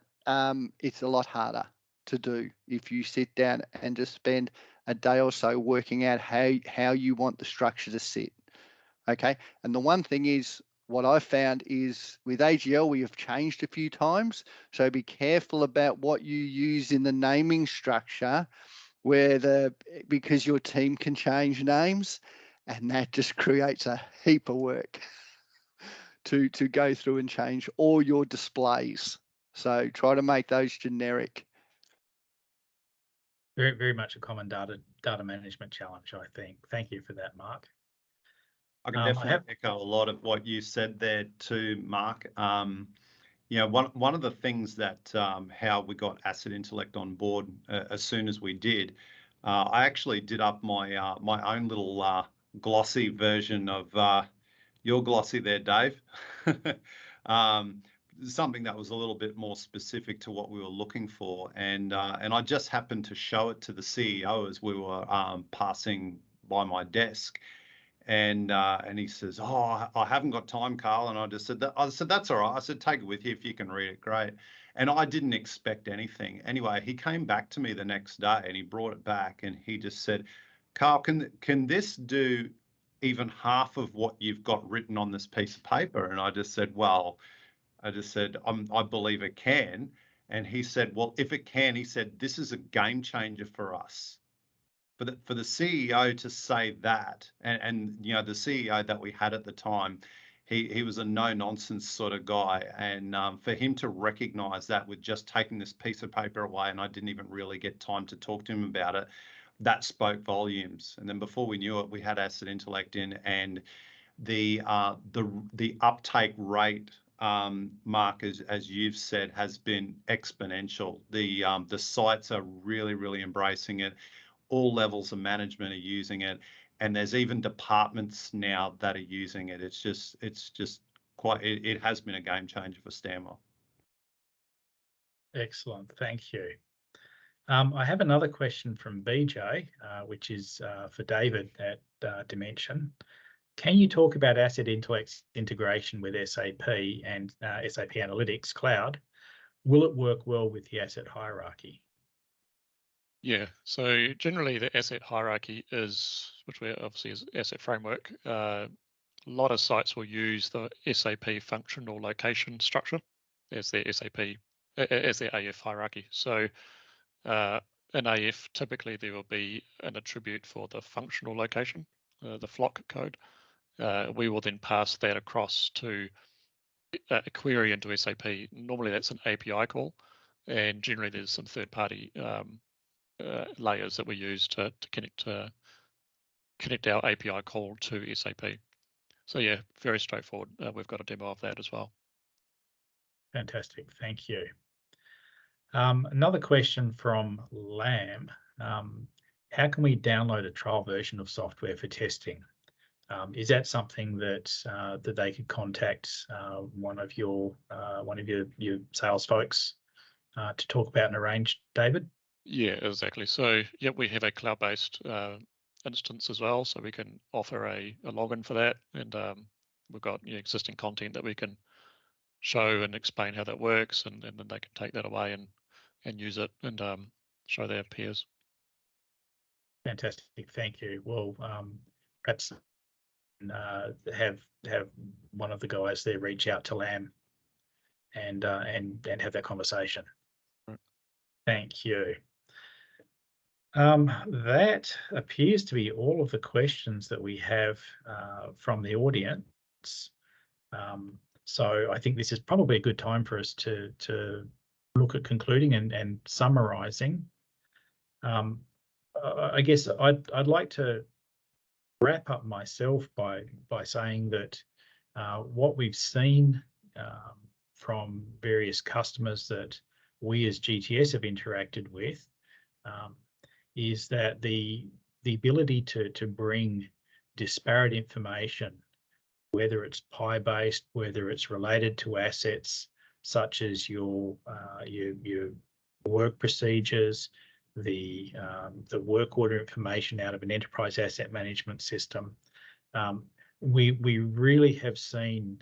it's a lot harder to do if you sit down and just spend a day or so working out how you want the structure to sit. Okay, and the one thing is, what I found is with AGL, we have changed a few times. So be careful about what you use in the naming structure, because your team can change names, and that just creates a heap of work to go through and change all your displays. So try to make those generic. Very, very much a common data management challenge, I think. Thank you for that, Mark. I can definitely echo a lot of what you said there too, Mark. You know, one of the things that how we got Asset Intellect on board as soon as we did, I actually did up my my own little glossy version of your glossy there, Dave. something that was a little bit more specific to what we were looking for, and I just happened to show it to the CEO as we were passing by my desk, and he says, "Oh, I haven't got time, Carl." And I just said that. I said, "That's all right." I said, "Take it with you if you can read it, great." And I didn't expect anything. Anyway, he came back to me the next day and he brought it back and he just said, "Carl, can this do even half of what you've got written on this piece of paper?" And I just said, "Well," I just said, "I believe it can." And he said, "Well, if it can," he said, "this is a game changer for us." For the CEO to say that, and you know, the CEO that we had at the time, he was a no nonsense sort of guy, and for him to recognise that with just taking this piece of paper away, and I didn't even really get time to talk to him about it, that spoke volumes. And then before we knew it, we had Asset Intellect in, and the uptake rate, Mark, as you've said, has been exponential. The sites are really embracing it. All levels of management are using it, and there's even departments now that are using it. It's just quite, it has been a game changer for Stanwell. Excellent, thank you. I have another question from BJ, which is for David at Dimension. Can you talk about Asset Intellect's integration with SAP and SAP Analytics Cloud? Will it work well with the asset hierarchy? Yeah, so generally the asset hierarchy is, which we obviously is asset framework. A lot of sites will use the SAP functional location structure as their as their AF hierarchy. So in AF, typically there will be an attribute for the functional location, the flock code. We will then pass that across to a query into SAP. Normally that's an API call, and generally there's some third-party layers that we use to connect our API call to SAP. So yeah, very straightforward. We've got a demo of that as well. Fantastic, thank you. Another question from Lam. How can we download a trial version of software for testing? Is that something that that they could contact one of your sales folks to talk about and arrange, David? Yeah, exactly. So yeah, we have a cloud-based instance as well, so we can offer a login for that, and we've got existing content that we can show and explain how that works, and then they can take that away and use it and show their peers. Fantastic, thank you. Well, perhaps have one of the guys there reach out to Lam and have that conversation. Right. Thank you. That appears to be all of the questions that we have from the audience. So I think this is probably a good time for us to look at concluding and summarising. I guess I'd like to wrap up myself by saying that what we've seen from various customers that we as GTS have interacted with is that the ability to bring disparate information, whether it's pie-based, whether it's related to assets such as your work procedures, the work order information out of an enterprise asset management system, we really have seen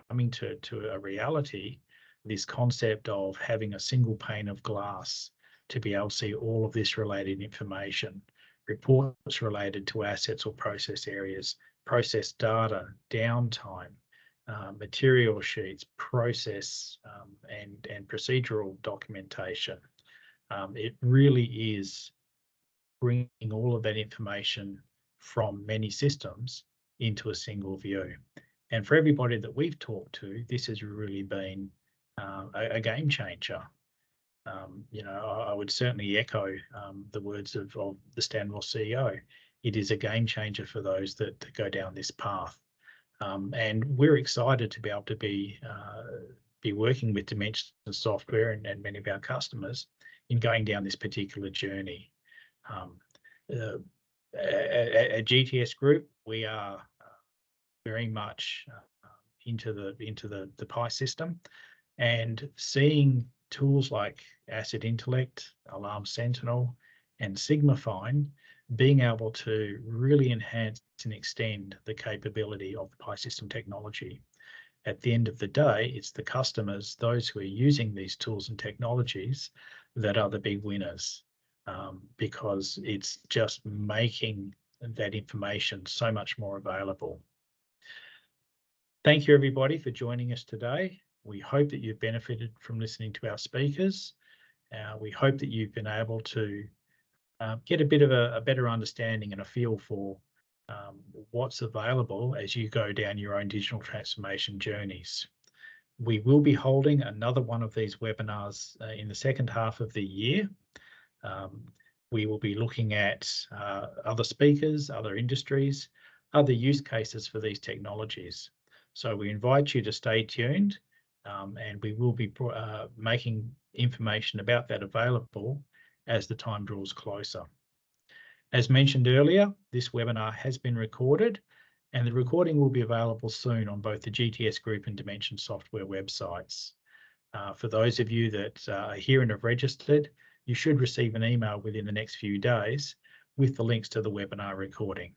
coming to a reality, this concept of having a single pane of glass to be able to see all of this related information, reports related to assets or process areas, process data, downtime, material sheets, process and procedural documentation. It really is bringing all of that information from many systems into a single view. And for everybody that we've talked to, this has really been a game changer. I would certainly echo the words of the Stanwell CEO. It is a game changer for those that go down this path. And we're excited to be able to be working with Dimension Software and many of our customers in going down this particular journey. At GTS Group, we are very much into the PI system, and seeing tools like Asset Intellect, Alarm Sentinel, and Sigmafine being able to really enhance and extend the capability of the PI system technology. At the end of the day, it's the customers, those who are using these tools and technologies, that are the big winners, because it's just making that information so much more available. Thank you, everybody, for joining us today. We hope that you've benefited from listening to our speakers. We hope that you've been able to get a bit of a better understanding and a feel for what's available as you go down your own digital transformation journeys. We will be holding another one of these webinars in the second half of the year. We will be looking at other speakers, other industries, other use cases for these technologies. So we invite you to stay tuned, and we will be making information about that available as the time draws closer. As mentioned earlier, this webinar has been recorded, and the recording will be available soon on both the GTS Group and Dimension Software websites. For those of you that are here and have registered, you should receive an email within the next few days with the links to the webinar recording.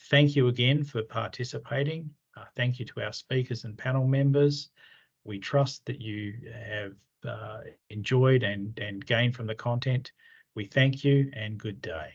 Thank you again for participating. Thank you to our speakers and panel members. We trust that you have enjoyed and gained from the content. We thank you and good day.